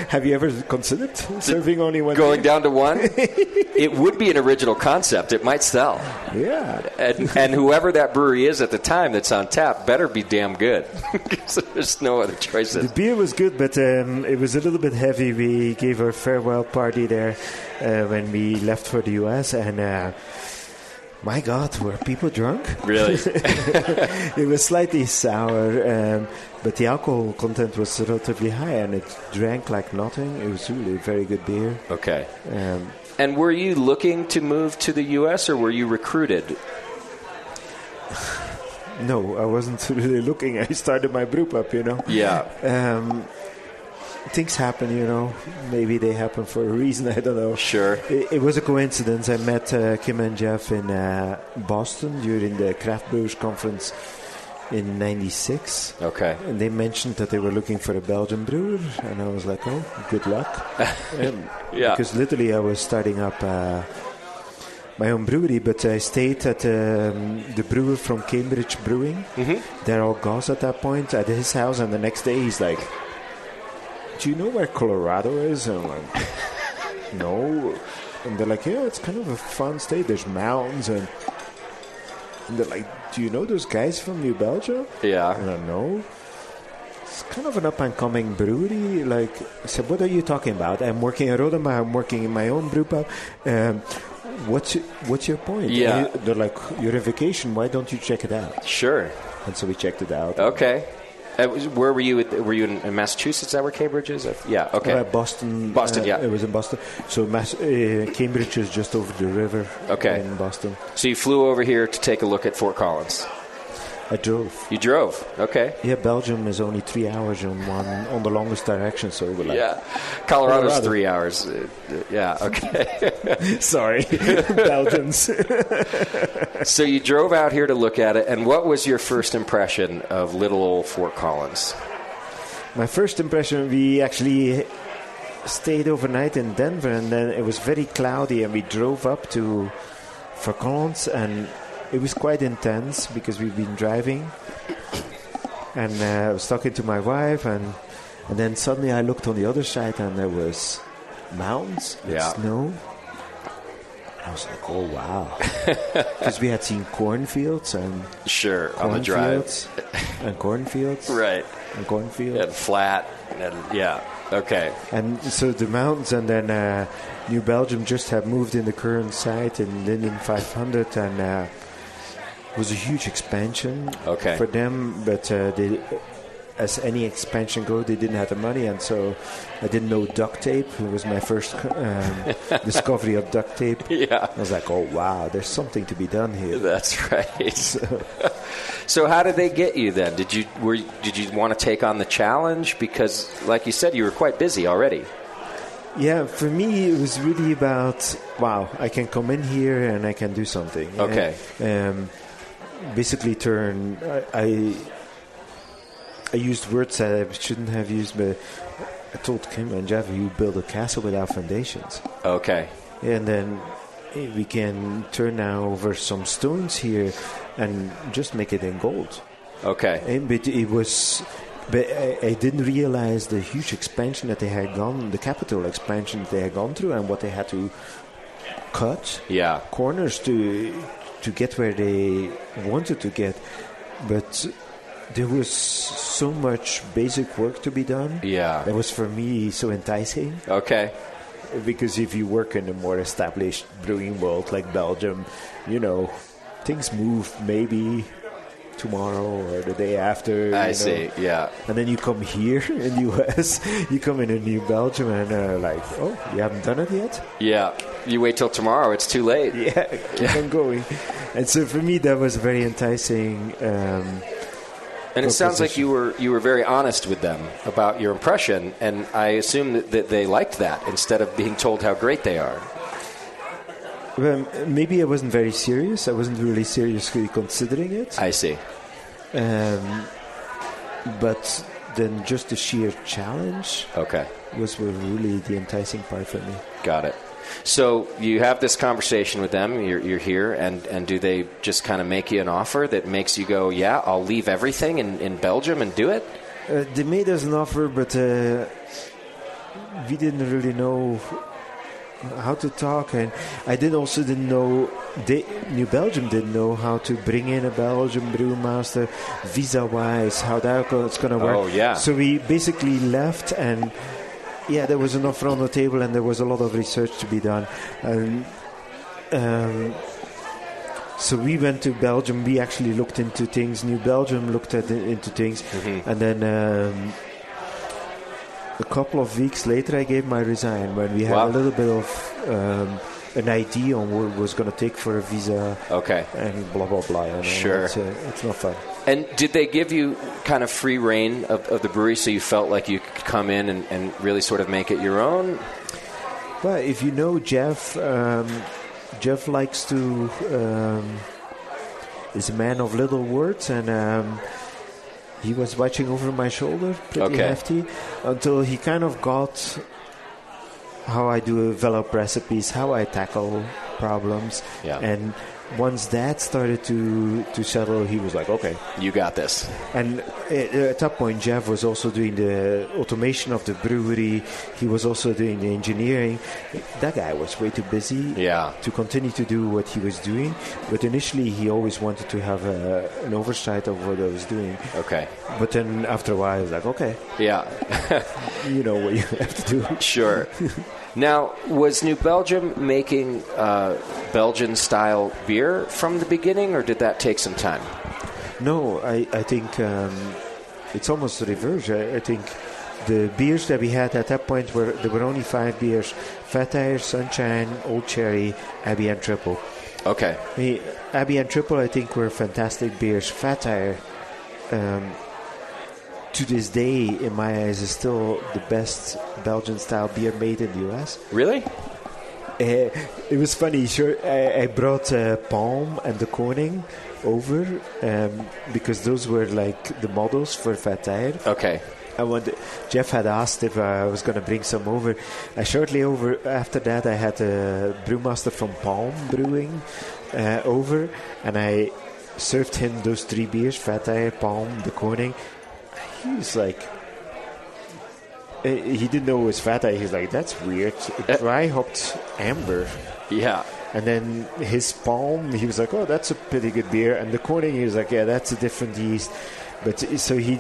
Have you ever considered serving only one Going beer? down to one? It would be an original concept. It might sell. Yeah. And whoever that brewery is at the time that's on tap better be damn good. Because there's no other choices. The beer was good, but it was a little bit heavy. We gave our farewell party there when we left for the U.S., and... my God, were people drunk? Really? It was slightly sour, but the alcohol content was relatively high, and it drank like nothing. It was really a very good beer. Okay. And were you looking to move to the U.S. or were you recruited? No, I wasn't really looking. I started my brew pub, Yeah. Things happen, Maybe they happen for a reason. I don't know. Sure. It was a coincidence. I met Kim and Jeff in Boston during the Craft Brewers Conference in '96. Okay. And they mentioned that they were looking for a Belgian brewer, and I was like, "Oh, good luck." Yeah. Because literally, I was starting up my own brewery, but I stayed at the brewer from Cambridge Brewing. Mm-hmm. They're all Goss at that point at his house, and the next day he's like, "Do you know where Colorado is?" And I'm like, "No." And they're like, "Yeah, it's kind of a fun state. There's mountains." And they're like, "Do you know those guys from New Belgium?" Yeah. And I know. It's kind of an up-and-coming brewery. Like, I said, "What are you talking about?" I'm working at Rodema. I'm working in my own brew pub. What's your point? Yeah. They're like, "You're on vacation. Why don't you check it out?" Sure. And so we checked it out. Okay. Where were you? Were you in Massachusetts? Is that where Cambridge is? Yeah. Okay. Boston. Boston. Yeah. It was in Boston. So Cambridge is just over the river. Okay. In Boston. So you flew over here to take a look at Fort Collins. I drove. You drove. Okay. Yeah, Belgium is only 3 hours on the longest direction. So we're like, yeah, Colorado's 3 hours. Yeah. Okay. Sorry, Belgians. So you drove out here to look at it, and what was your first impression of little old Fort Collins? My first impression, we actually stayed overnight in Denver, and then it was very cloudy, and we drove up to Fort Collins, and it was quite intense because we've been driving. And I was talking to my wife, and then suddenly I looked on the other side, and there was mountains with snow. I was like, "Oh wow!" Because we had seen cornfields and on the drive and cornfields, right, and cornfields and flat, and okay. And so the mountains, and then New Belgium just had moved in the current site in Linden 500, and it was a huge expansion for them, but they, as any expansion goes, they didn't have the money, and so I didn't know duct tape. It was my first discovery of duct tape. Yeah. I was like, "Oh wow, there's something to be done here." That's right. So how did they get you then? Did you want to take on the challenge? Because, like you said, you were quite busy already. Yeah, for me, it was really about, wow, I can come in here and I can do something. Okay. Basically I used words that I shouldn't have used, but I told Kim and Jeff, "You build a castle without foundations." Okay. And then we can turn now over some stones here and just make it in gold. Okay. But it was... But I didn't realize the huge expansion that they had gone, the capital expansion that they had gone through, and what they had to cut corners to get where they wanted to get. But there was so much basic work to be done. Yeah. That was, for me, so enticing. Okay. Because if you work in a more established brewing world like Belgium, things move maybe tomorrow or the day after. I see, yeah. And then you come here in the US, you come in a New Belgium, and like, "Oh, you haven't done it yet?" Yeah. You wait till tomorrow, it's too late. Yeah, keep on going. And so for me, that was very enticing. And it sounds like you were very honest with them about your impression, and I assume that they liked that instead of being told how great they are. Well, maybe I wasn't very serious. I wasn't really seriously considering it. I see. But then just the sheer challenge was really the enticing part for me. Got it. So you have this conversation with them, you're here, and do they just kind of make you an offer that makes you go, "Yeah, I'll leave everything in Belgium and do it"? They made us an offer, but we didn't really know how to talk, and I didn't know, New Belgium didn't know how to bring in a Belgian brewmaster visa-wise, how that's going to work. Oh, yeah. So we basically left, and there was an offer on the table, and there was a lot of research to be done. And So we went to Belgium. We actually looked into things. New Belgium looked into things. And then a couple of weeks later, I gave my resign when we had a little bit of an idea on what it was going to take for a visa. Okay. And blah, blah, blah. You know? Sure. It's not fun. And did they give you kind of free reign of the brewery so you felt like you could come in and really sort of make it your own? Well, if you know Jeff, Jeff likes to... is a man of little words, and he was watching over my shoulder pretty hefty until he kind of got how I develop recipes, how I tackle problems. Yeah. And once that started to settle, he was like, okay. You got this. And at that point, Jeff was also doing the automation of the brewery. He was also doing the engineering. That guy was way too busy to continue to do what he was doing. But initially, he always wanted to have an oversight of what I was doing. Okay. But then after a while, I was like, okay. Yeah. You know what you have to do. Sure. Now, was New Belgium making Belgian-style beer from the beginning, or did that take some time? No, I think it's almost the reverse. I think the beers that we had at that point there were only 5 beers: Fat Tire, Sunshine, Old Cherry, Abbey and Triple. Okay. Abbey and Triple, I think, were fantastic beers. Fat Tire, to this day, in my eyes, is still the best Belgian-style beer made in the U.S. Really? It was funny. Sure, I brought Palm and the Koning over because those were like the models for Fat Tire. Okay. Jeff had asked if I was going to bring some over. Shortly after that, I had a brewmaster from Palm Brewing over, and I served him those 3 beers: Fat Tire, Palm, the Koning. He was like, he didn't know it was Fat Tire. He's like, that's weird. Dry hopped amber. Yeah. And then his Palm, he was like, oh, that's a pretty good beer. And the Koning, he was like, yeah, that's a different yeast. But so he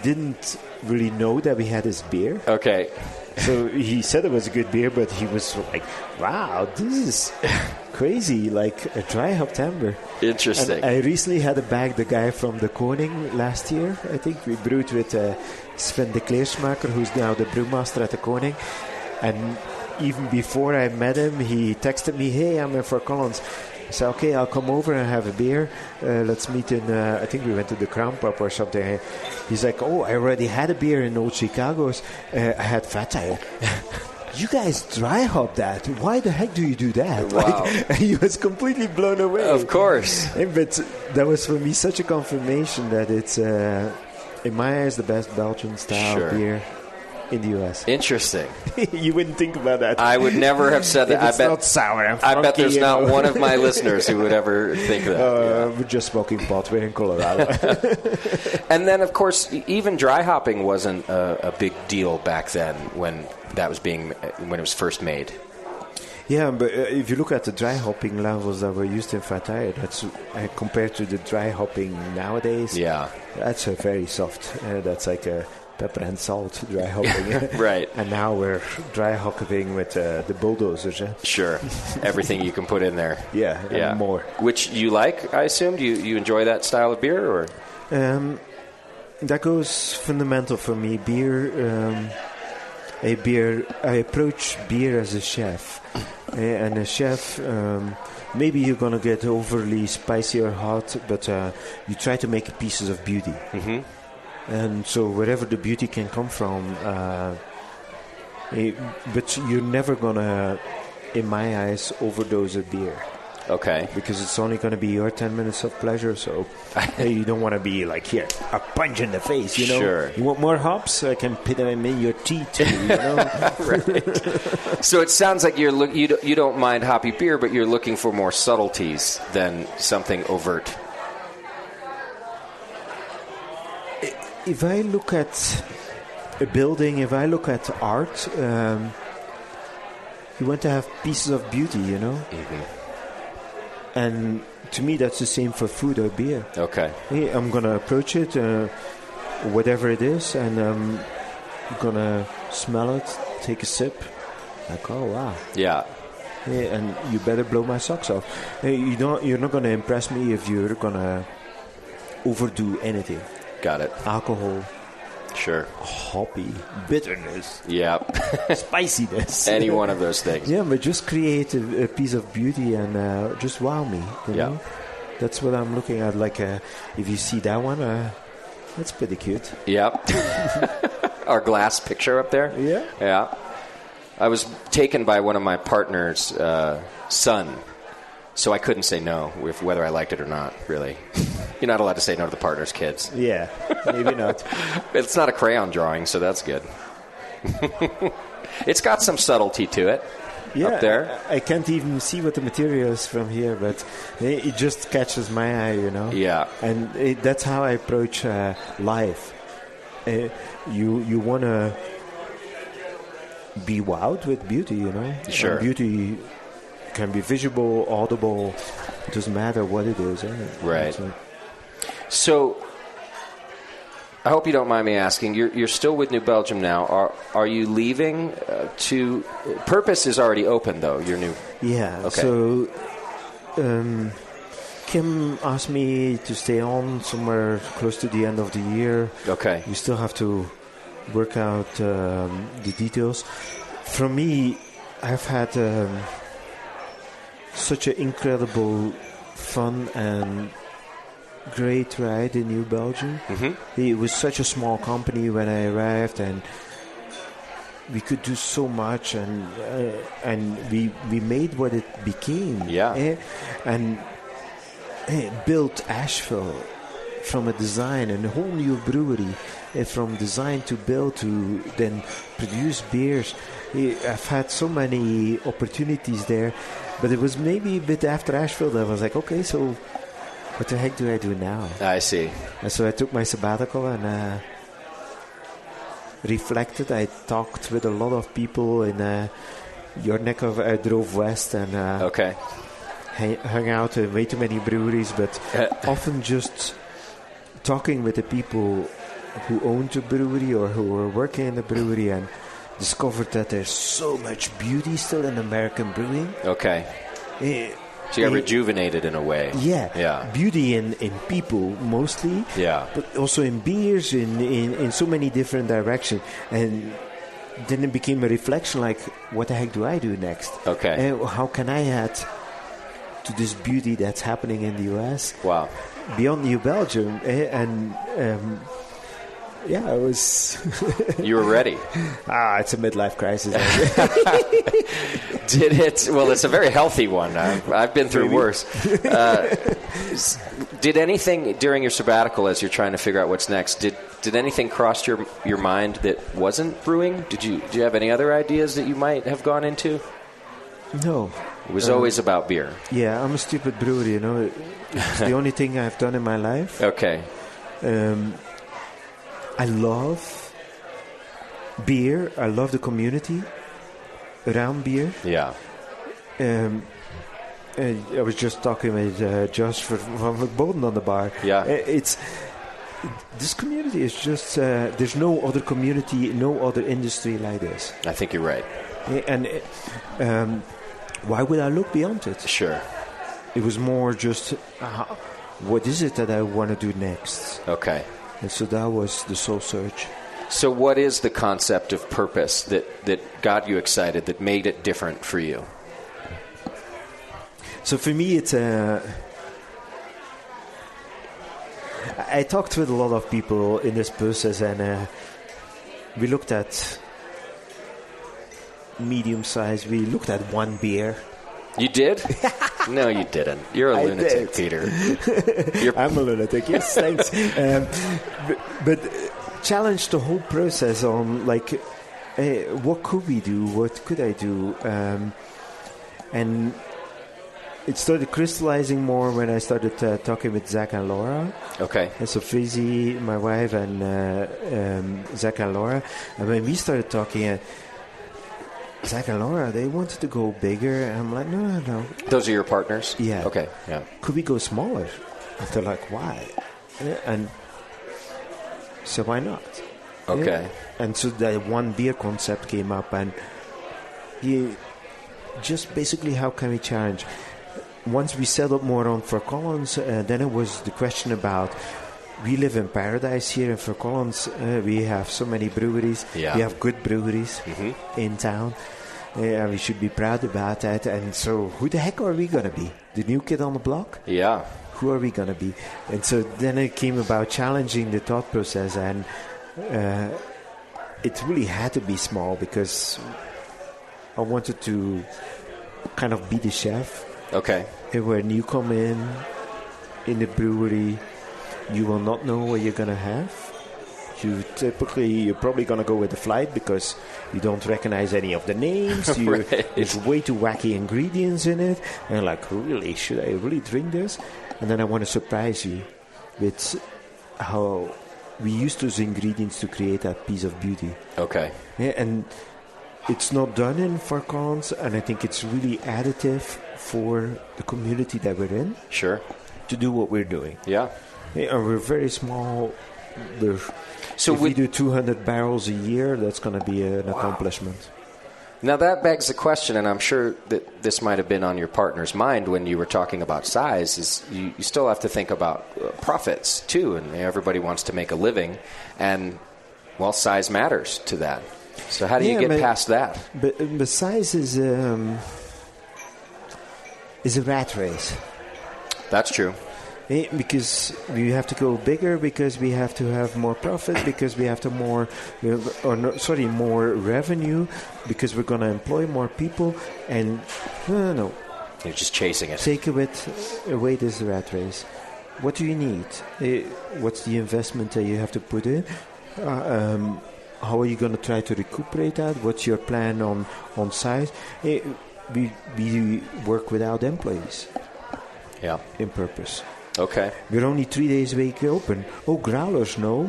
didn't really know that we had this beer. Okay. So he said it was a good beer, but he was like, wow, this is crazy, like a dry hopped amber. Interesting. And I recently had a bag, the guy from the Koning last year. I think we brewed with Sven de Kleersmaker, who's now the brewmaster at the Koning. And even before I met him, he texted me, hey, I'm in Fort Collins. I said, okay, I'll come over and have a beer. Let's meet in, I think we went to the Crown Pub or something. He's like, oh, I already had a beer in Old Chicago's. I had Fat Tire. You guys dry hop that. Why the heck do you do that? Wow. Like, he was completely blown away. Of course. But that was for me such a confirmation that it's, in my eyes, the best Belgian style beer in the U.S. Interesting. You wouldn't think about that. I would never have said that. It's not sour and funky, I bet there's not know. one of my listeners who would ever think that. We're just smoking pot. We're in Colorado. And then, of course, even dry hopping wasn't a big deal back then when it was first made. Yeah, but if you look at the dry hopping levels that were used in Fat Tire, that's compared to the dry hopping nowadays. Yeah, that's a very soft. That's like a pepper and salt dry hopping. Right. And now we're dry hopping with the bulldozers. Sure. Everything you can put in there. Yeah, and more. Which you like, I assume? Do you enjoy that style of beer? Or that goes fundamental for me. Beer. I approach beer as a chef. And a chef, maybe you're going to get overly spicy or hot, but you try to make pieces of beauty. Mm-hmm. And so wherever the beauty can come from, but you're never going to, in my eyes, overdose a beer. Okay. Because it's only going to be your 10 minutes of pleasure, so you don't want to be like, here, a punch in the face, you know? Sure. You want more hops? I can put them in your tea too, you know? Right. So it sounds like you don't mind hoppy beer, but you're looking for more subtleties than something overt. If I look at a building, if I look at art, you want to have pieces of beauty, you know? Mm-hmm. And to me, that's the same for food or beer. Okay. Hey, I'm going to approach it, whatever it is, and I'm going to smell it, take a sip. Like, oh, wow. Yeah. and you better blow my socks off. You're not going to impress me if you're going to overdo anything. Got it. Alcohol. Sure. Hoppy. Bitterness. Yeah. Spiciness. Any one of those things. Yeah, but just create a piece of beauty and just wow me. You know? That's what I'm looking at. Like, if you see that one, that's pretty cute. Yep. Our glass picture up there? Yeah. Yeah. I was taken by one of my partner's son, so I couldn't say no with whether I liked it or not, really. You're not allowed to say no to the partner's kids. Yeah, maybe not. It's not a crayon drawing, so that's good. It's got some subtlety to it. Up there. I can't even see what the material is from here, but it just catches my eye, you know. Yeah. And that's how I approach life. You want to be wowed with beauty, you know. Sure. And beauty can be visible, audible. It doesn't matter what it is. Right. So, I hope you don't mind me asking. You're still with New Belgium now. Are you leaving to? Purpose is already open, though. Your new. Yeah. Okay. So, Kim asked me to stay on somewhere close to the end of the year. Okay. We still have to work out the details. For me, I've had such an incredible fun and great ride in New Belgium. Mm-hmm. It was such a small company when I arrived, and we could do so much, and we made what it became. Yeah. And built Asheville from a design and a whole new brewery, from design to build to then produce beers. I've had so many opportunities there, but it was maybe a bit after Asheville that I was like, okay, so what the heck do I do now? I see. And so I took my sabbatical and reflected. I talked with a lot of people in your neck of... I drove west and hung out in way too many breweries, but often just talking with the people who owned the brewery or who were working in the brewery, and discovered that there's so much beauty still in American brewing. Okay. So you're rejuvenated in a way. Yeah. Beauty in people mostly. Yeah. But also in beers, in so many different directions. And then it became a reflection like, what the heck do I do next? Okay. How can I add to this beauty that's happening in the US? Wow. Beyond New Belgium. I was... You were ready. It's a midlife crisis. Did it? Well, it's a very healthy one. I've been through worse. Did anything during your sabbatical, as you're trying to figure out what's next, did anything cross your mind that wasn't brewing? Did you have any other ideas that you might have gone into? No. It was always about beer. Yeah, I'm a stupid brewer, you know. It's the only thing I've done in my life. Okay. I love beer. I love the community around beer. Yeah. I was just talking with Josh from Boden on the bar. Yeah. This community is just... there's no other community, no other industry like this. I think you're right. And why would I look beyond it? Sure. It was more just, what is it that I want to do next? Okay. And so that was the soul search. So what is the concept of purpose that got you excited, that made it different for you? So for me, it's I talked with a lot of people in this process, and we looked at medium size. We looked at one beer. You did? No, you didn't. You're a lunatic, Peter. I'm a lunatic. Yes, thanks. But challenged the whole process on like, what could we do? What could I do? And it started crystallizing more when I started talking with Zach and Laura. Okay. And so Frizzy, my wife, and Zach and Laura. And when we started talking, Zach and Laura, they wanted to go bigger. And I'm like, no. Those are your partners? Yeah. Okay, yeah. Could we go smaller? And they're like, why? And so why not? Okay. And so that one beer concept came up, and just basically how can we challenge. Once we settled more on Fort Collins, then it was the question about, we live in paradise here in Fort Collins. We have so many breweries. Yeah. We have good breweries in town. We should be proud about that. And so who the heck are we going to be? The new kid on the block? Yeah. Who are we going to be? And so then it came about challenging the thought process. And it really had to be small because I wanted to kind of be the chef. Okay. And when you come in the brewery, you will not know what you're going to have. You're probably going to go with the flight because you don't recognize any of the names. Right. There's way too wacky ingredients in it. And you're like, really? Should I really drink this? And then I want to surprise you with how we use those ingredients to create that piece of beauty. Okay. Yeah, and it's not done in Fort Collins, and I think it's really additive for the community that we're in. Sure. To do what we're doing. Yeah. Yeah, and we're very small. So if we do 200 barrels a year, that's going to be an accomplishment. Now that begs the question, and I'm sure that this might have been on your partner's mind when you were talking about size, is you still have to think about profits too, and everybody wants to make a living, and, well, size matters to that. So how do you get past that? But size is a rat race. That's true. Because we have to go bigger, because we have to have more profit, because we have to more revenue, because we're going to employ more people, and no. You're just chasing it. Take away this rat race. What do you need? What's the investment that you have to put in? How are you going to try to recuperate that? What's your plan on size? We work without employees. Yeah. In Purpose. Okay. We're only 3 days a week open. Oh, growlers, no.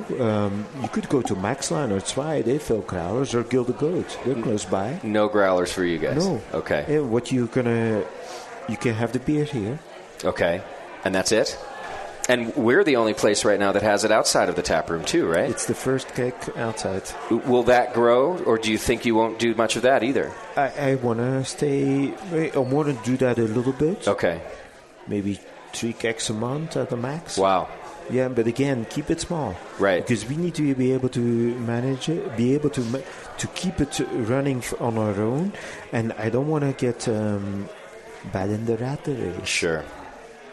You could go to Maxline or Zwei. They fill growlers, or Gilded Goat. They're close by. No growlers for you guys. No. Okay. You can have the beer here. Okay. And that's it? And we're the only place right now that has it outside of the tap room too, right? It's the first keg outside. Will that grow, or do you think you won't do much of that either? I want to stay. I want to do that a little bit. Okay. Maybe 3 kegs a month at the max. Wow. Yeah, but again, keep it small. Right. Because we need to be able to manage it, be able to keep it running on our own. And I don't want to get bad in the rat race. Sure.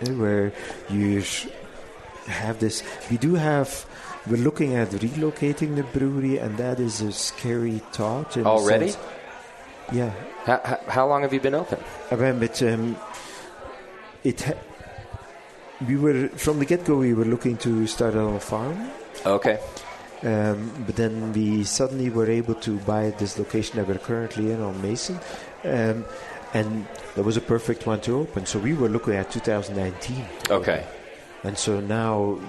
Where you have this. We're looking at relocating the brewery, and that is a scary thought. Already? Yeah. How long have you been open? We were from the get-go. We were looking to start on a farm. Okay. But then we suddenly were able to buy this location that we're currently in on Mason, and that was a perfect one to open. So we were looking at 2019. Okay. And so now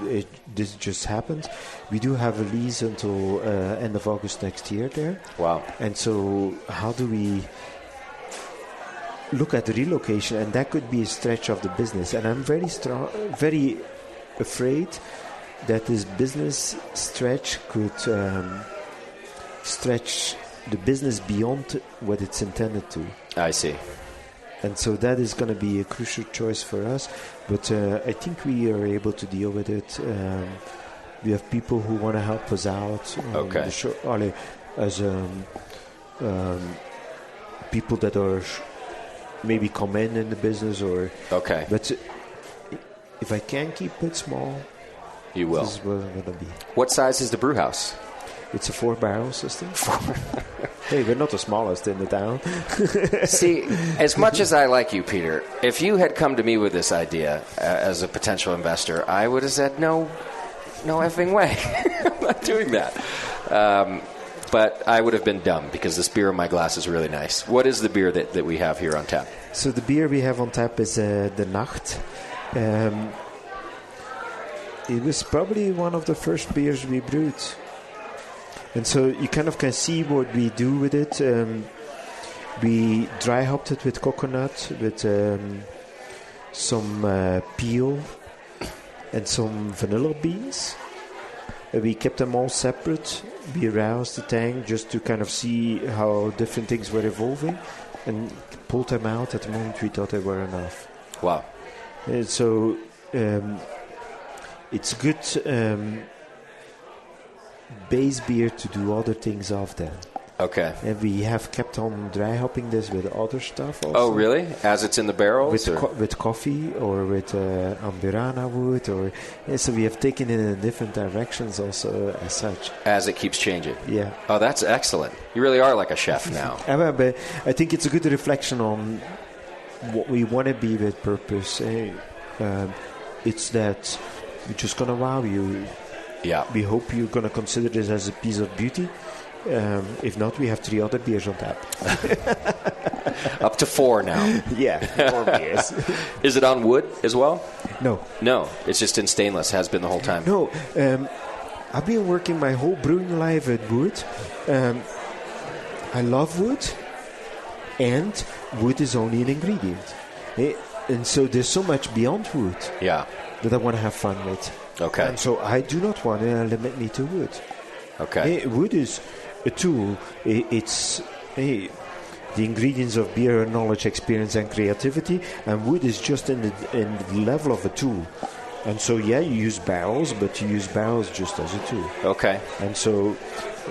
this just happened. We do have a lease until end of August next year there. Wow. And so how do we look at the relocation? And that could be a stretch of the business. And I'm very afraid that this business stretch could stretch the business beyond what it's intended to. I see. And so that is going to be a crucial choice for us. But I think we are able to deal with it. We have people who want to help us out. Okay. The show, as people that are maybe come in the business or. Okay. But if I can keep it small, you will. This is what I'm going to be. What size is the brew house? It's a 4-barrel system. Hey, we're not the smallest in the town. See, as much as I like you, Peter, if you had come to me with this idea as a potential investor, I would have said, no effing way. I'm not doing that. But I would have been dumb because this beer in my glass is really nice. What is the beer that we have here on tap? So the beer we have on tap is the Nacht. It was probably one of the first beers we brewed. And so you kind of can see what we do with it. We dry hopped it with coconut, with some peel and some vanilla beans. We kept them all separate. We aroused the tank just to kind of see how different things were evolving, and pulled them out at the moment we thought they were enough. Wow. So it's good base beer to do other things after. Okay. And we have kept on dry hopping this with other stuff also. Oh, really? As it's in the barrels? With coffee or with Amburana wood. So we have taken it in different directions also as such. As it keeps changing? Yeah. Oh, that's excellent. You really are like a chef now. But I think it's a good reflection on what we want to be with Purpose. It's that we're just going to wow you. Yeah. We hope you're going to consider this as a piece of beauty. If not, we have 3 other beers on tap. Up to 4 now. Yeah, 4 beers. Is it on wood as well? No. No, it's just in stainless, has been the whole time. No, I've been working my whole brewing life with wood. I love wood, and wood is only an ingredient. And so there's so much beyond wood that I want to have fun with. Okay. And so I do not want to limit me to wood. Okay. Wood is a tool. It's the ingredients of beer are knowledge, experience, and creativity, and wood is just in the level of a tool. And so, you use barrels, but you use barrels just as a tool. Okay. And so,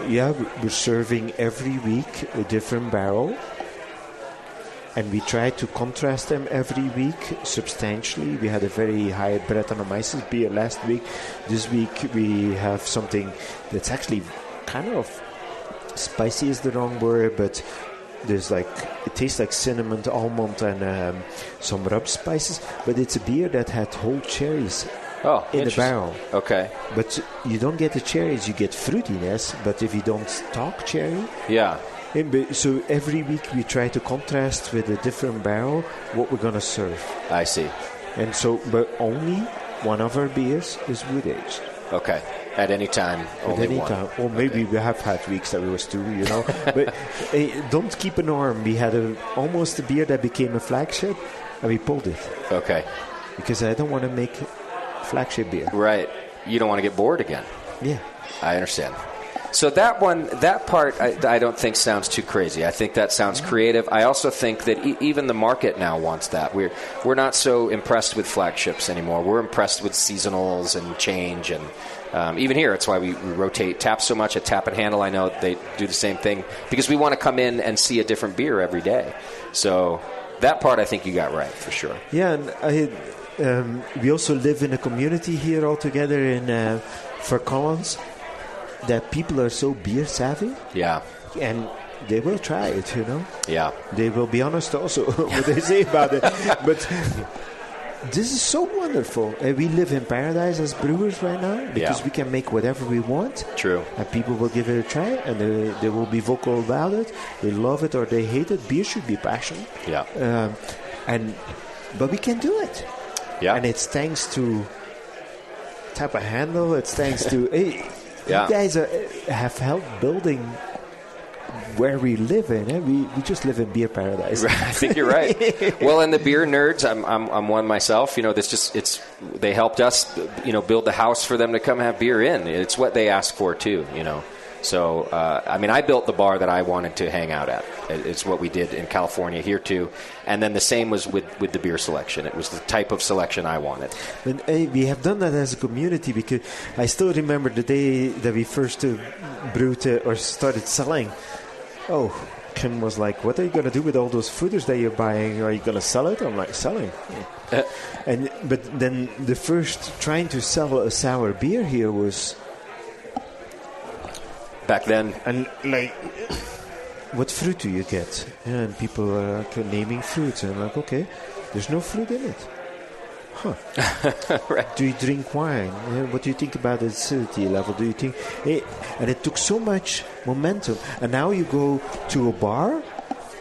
we're serving every week a different barrel, and we try to contrast them every week substantially. We had a very high Brettanomyces beer last week. This week we have something that's actually kind of spicy is the wrong word, but there's it tastes like cinnamon, almond, and some rub spices. But it's a beer that had whole cherries in the barrel. Okay. But you don't get the cherries, you get fruitiness. But if you don't talk cherry, so every week we try to contrast with a different barrel what we're going to serve. I see. And so, but only one of our beers is wood aged. Okay. At any time, only one. Time. Or maybe we have had weeks that it was 2, But don't keep an arm. We had almost a beer that became a flagship, and we pulled it. Okay. Because I don't want to make flagship beer. Right. You don't want to get bored again. Yeah. I understand. So that part, I don't think sounds too crazy. I think that sounds creative. I also think that even the market now wants that. We're not so impressed with flagships anymore. We're impressed with seasonals and change, and even here, it's why we rotate taps so much at Tap and Handle. I know they do the same thing because we want to come in and see a different beer every day. So that part, I think you got right for sure. Yeah, and we also live in a community here all together in Fort Collins, that people are so beer savvy. Yeah. And they will try it, Yeah. They will be honest also what they say about it. But this is so wonderful. We live in paradise as brewers right now because we can make whatever we want. True. And people will give it a try, and they will be vocal about it. They love it or they hate it. Beer should be passion. Yeah. But we can do it. Yeah. And it's thanks to Tap and Handle. It's thanks to... You guys have helped building where we live in. We just live in beer paradise. I think you're right. Well, and the beer nerds, I'm one myself. They helped us, build the house for them to come have beer in. It's what they ask for too, So, I built the bar that I wanted to hang out at. It's what we did in California here too. And then the same was with the beer selection. It was the type of selection I wanted. But, we have done that as a community because I still remember the day that we first brewed or started selling. Oh, Kim was like, what are you going to do with all those fooders that you're buying? Are you going to sell it? I'm like, selling. But then the first trying to sell a sour beer here was... Back then. And what fruit do you get? And people are naming fruits. And I'm like, okay, there's no fruit in it. Huh. Right. Do you drink wine? What do you think about the acidity level? Do you think... and it took so much momentum. And now you go to a bar.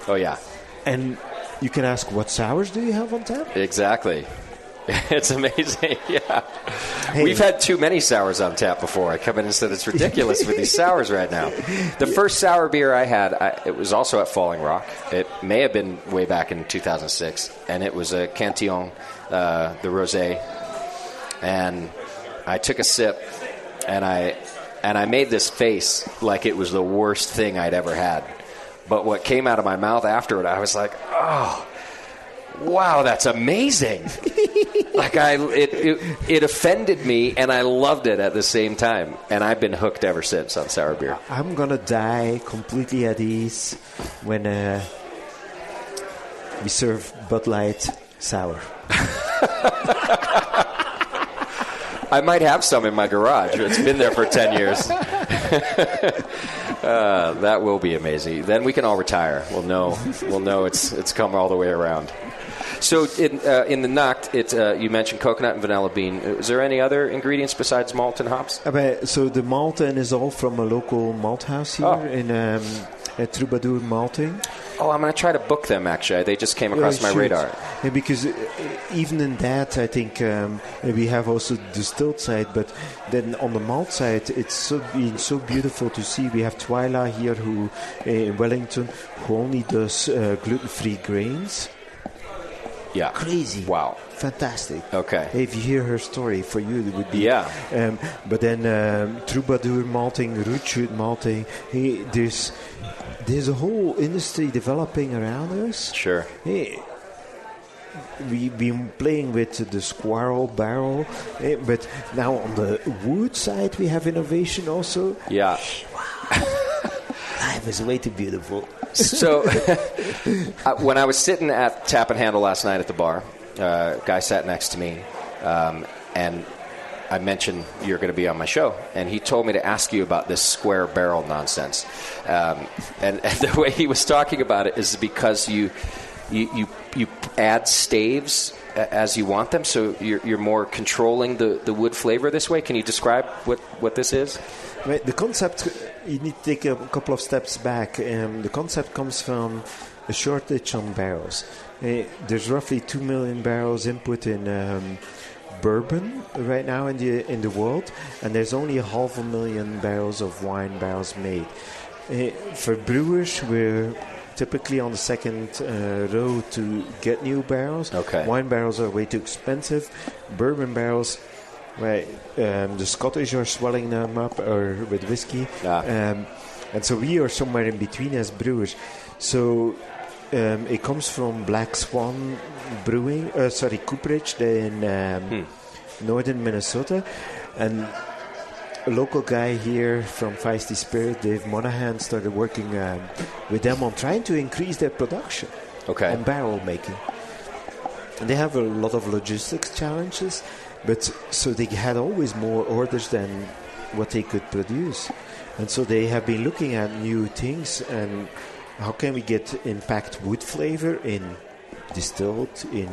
Oh, yeah. And you can ask, what sours do you have on tap? Exactly. It's amazing, yeah. Hey. We've had too many sours on tap before. I come in and said it's ridiculous with these sours right now. The first sour beer I had, it was also at Falling Rock. It may have been way back in 2006, and it was a Cantillon, the rosé. And I took a sip, and And I made this face like it was the worst thing I'd ever had. But what came out of my mouth after it, I was like, oh, wow, that's amazing. It offended me, and I loved it at the same time. And I've been hooked ever since on sour beer. I'm going to die completely at ease when we serve Bud Light sour. I might have some in my garage. It's been there for 10 years. That will be amazing. Then we can all retire. We'll know it's come all the way around. So in the Nacht, you mentioned coconut and vanilla bean. Is there any other ingredients besides malt and hops? So the malt is all from a local malt house here in Troubadour Malting. Oh, I'm going to try to book them, actually. They just came across my radar. Yeah, because even in that, I think we have also the distilled side, but then on the malt side, it's been so beautiful to see. We have Twyla here who in Wellington who only does gluten-free grains. Yeah. Crazy. Wow. Fantastic. Okay. If you hear her story, for you it would be. Yeah. But then Troubadour Malting, Root Shoot Malting, there's a whole industry developing around us. Sure. Hey, we've been playing with the squirrel barrel, but now on the wood side we have innovation also. Yeah. Wow. Life is way too beautiful. So when I was sitting at Tap and Handle last night at the bar, a guy sat next to me, and I mentioned you're going to be on my show, and he told me to ask you about this square barrel nonsense. And the way he was talking about it is because you add staves as you want them, so you're more controlling the wood flavor this way. Can you describe what this is? Right, the concept, you need to take a couple of steps back. The concept comes from a shortage on barrels. There's roughly 2 million barrels input in bourbon right now in the world, and there's only 500,000 barrels of wine barrels made. For brewers, we're typically on the second row to get new barrels. Okay. Wine barrels are way too expensive. Bourbon barrels, right? The Scottish are swelling them up or with whiskey, and so we are somewhere in between as brewers. So it comes from Black Swan Brewing, cooperage in northern Minnesota, and a local guy here from Feisty Spirit, Dave Monahan, started working with them on trying to increase their production on barrel making. And they have a lot of logistics challenges, but so they had always more orders than what they could produce. And so they have been looking at new things and how can we get impact wood flavor in distilled, in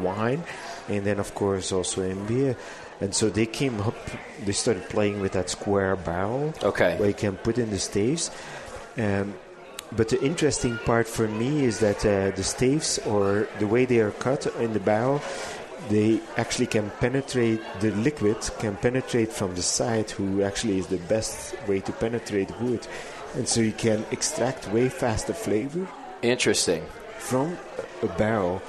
wine, and then of course also in beer. And so they came up, they started playing with that square barrel where you can put in the staves. But the interesting part for me is that the staves, or the way they are cut in the barrel, they actually can penetrate, the liquid can penetrate from the side, who actually is the best way to penetrate wood. And so you can extract way faster flavor. Interesting. From a barrel.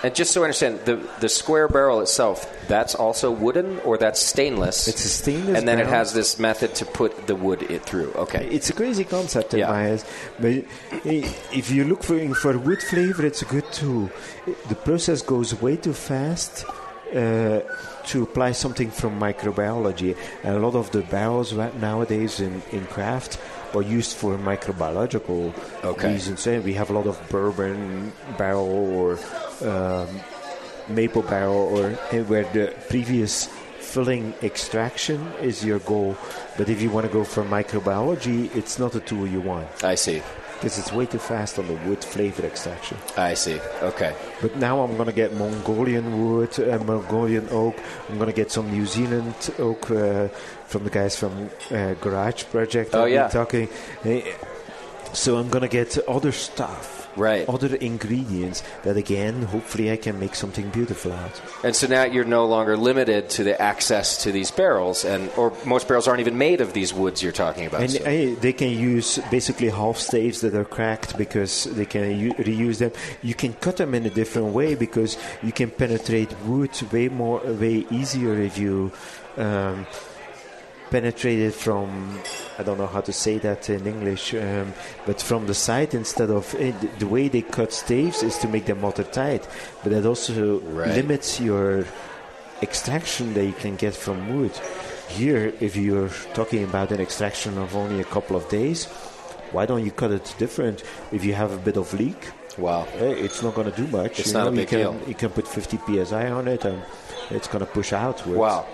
And just so I understand, the square barrel itself, that's also wooden or that's stainless? It's a stainless and then barrel. It has this method to put the wood through. Okay. It's a crazy concept in my eyes. But if you're looking for wood flavor, it's a good tool. The process goes way too fast to apply something from microbiology. And a lot of the barrels nowadays in craft are used for microbiological reasons. And we have a lot of bourbon barrel or maple barrel, or where the previous filling extraction is your goal. But if you want to go for microbiology, it's not a tool you want. I see. Because it's way too fast on the wood flavor extraction. I see. Okay. But now I'm going to get Mongolian wood, Mongolian oak. I'm going to get some New Zealand oak from the guys from Garage Project. Talking. So I'm going to get other stuff, other ingredients that, again, hopefully I can make something beautiful out. And so now you're no longer limited to the access to these barrels, or most barrels aren't even made of these woods you're talking about. And they can use basically half staves that are cracked because they can reuse them. You can cut them in a different way because you can penetrate wood way easier if you penetrated from, I don't know how to say that in English, but from the side instead of, the way they cut staves is to make them watertight, but that also limits your extraction that you can get from wood. Here, if you're talking about an extraction of only a couple of days, why don't you cut it different? If you have a bit of leak, it's not going to do much. It's not a big deal. You can put 50 psi on it, and it's going to push outwards. Wow.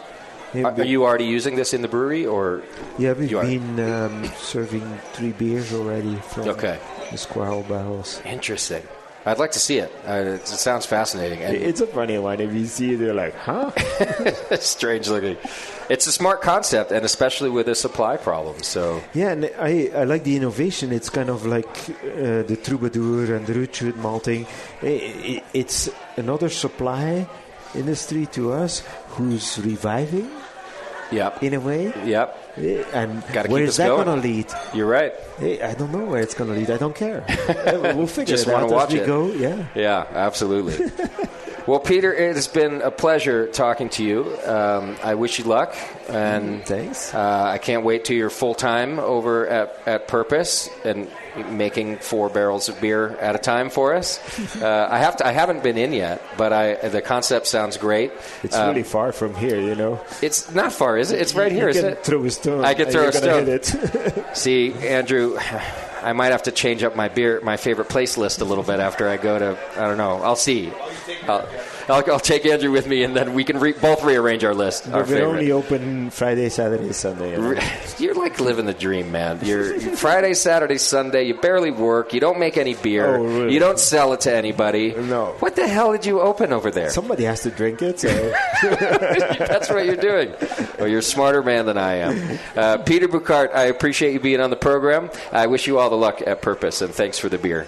Are you already using this in the brewery, or? Yeah, we've been serving 3 beers already from the Squirrel barrels. Interesting. I'd like to see it. It sounds fascinating. And it's a funny one. If you see it, you're like, huh? Strange looking. It's a smart concept, and especially with a supply problem. So yeah, and I like the innovation. It's kind of like the Troubadour and the Root malting. It's another supply industry to us who's reviving. Yep. In a way. Yep. And Gotta where keep is that going to lead? You're right. I don't know where it's going to lead. I don't care. We'll figure Just it out watch as we it. go. Yeah. Yeah, absolutely. Well, Peter, it has been a pleasure talking to you. I wish you luck. And thanks. I can't wait till you're full-time over at Purpose and making 4 barrels of beer at a time for us. I haven't been in yet, but the concept sounds great. It's really far from here, you know. It's not far, is it? It's right here, isn't it? You can throw a stone. I can throw a stone. Hit it. See, Andrew, I might have to change up my favorite place list a little bit after I go to, I don't know. I'll see. I'll take Andrew with me, and then we can both rearrange our list. We're only open Friday, Saturday, Sunday. You're like living the dream, man. You're Friday, Saturday, Sunday. You barely work. You don't make any beer. Oh, really? You don't sell it to anybody. No. What the hell did you open over there? Somebody has to drink it. So. That's what you're doing. Well, you're a smarter man than I am. Peter Bouckaert, I appreciate you being on the program. I wish you all the luck at Purpose, and thanks for the beer.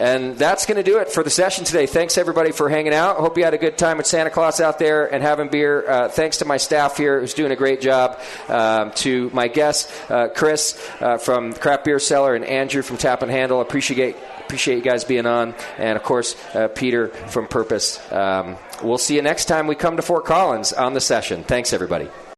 And that's going to do it for the session today. Thanks, everybody, for hanging out. I hope you had a good time with Santa Claus out there and having beer. Thanks to my staff here who's doing a great job. To my guests, Chris from Craft Beer Cellar and Andrew from Tap and Handle. Appreciate you guys being on. And, of course, Peter from Purpose. We'll see you next time we come to Fort Collins on the session. Thanks, everybody.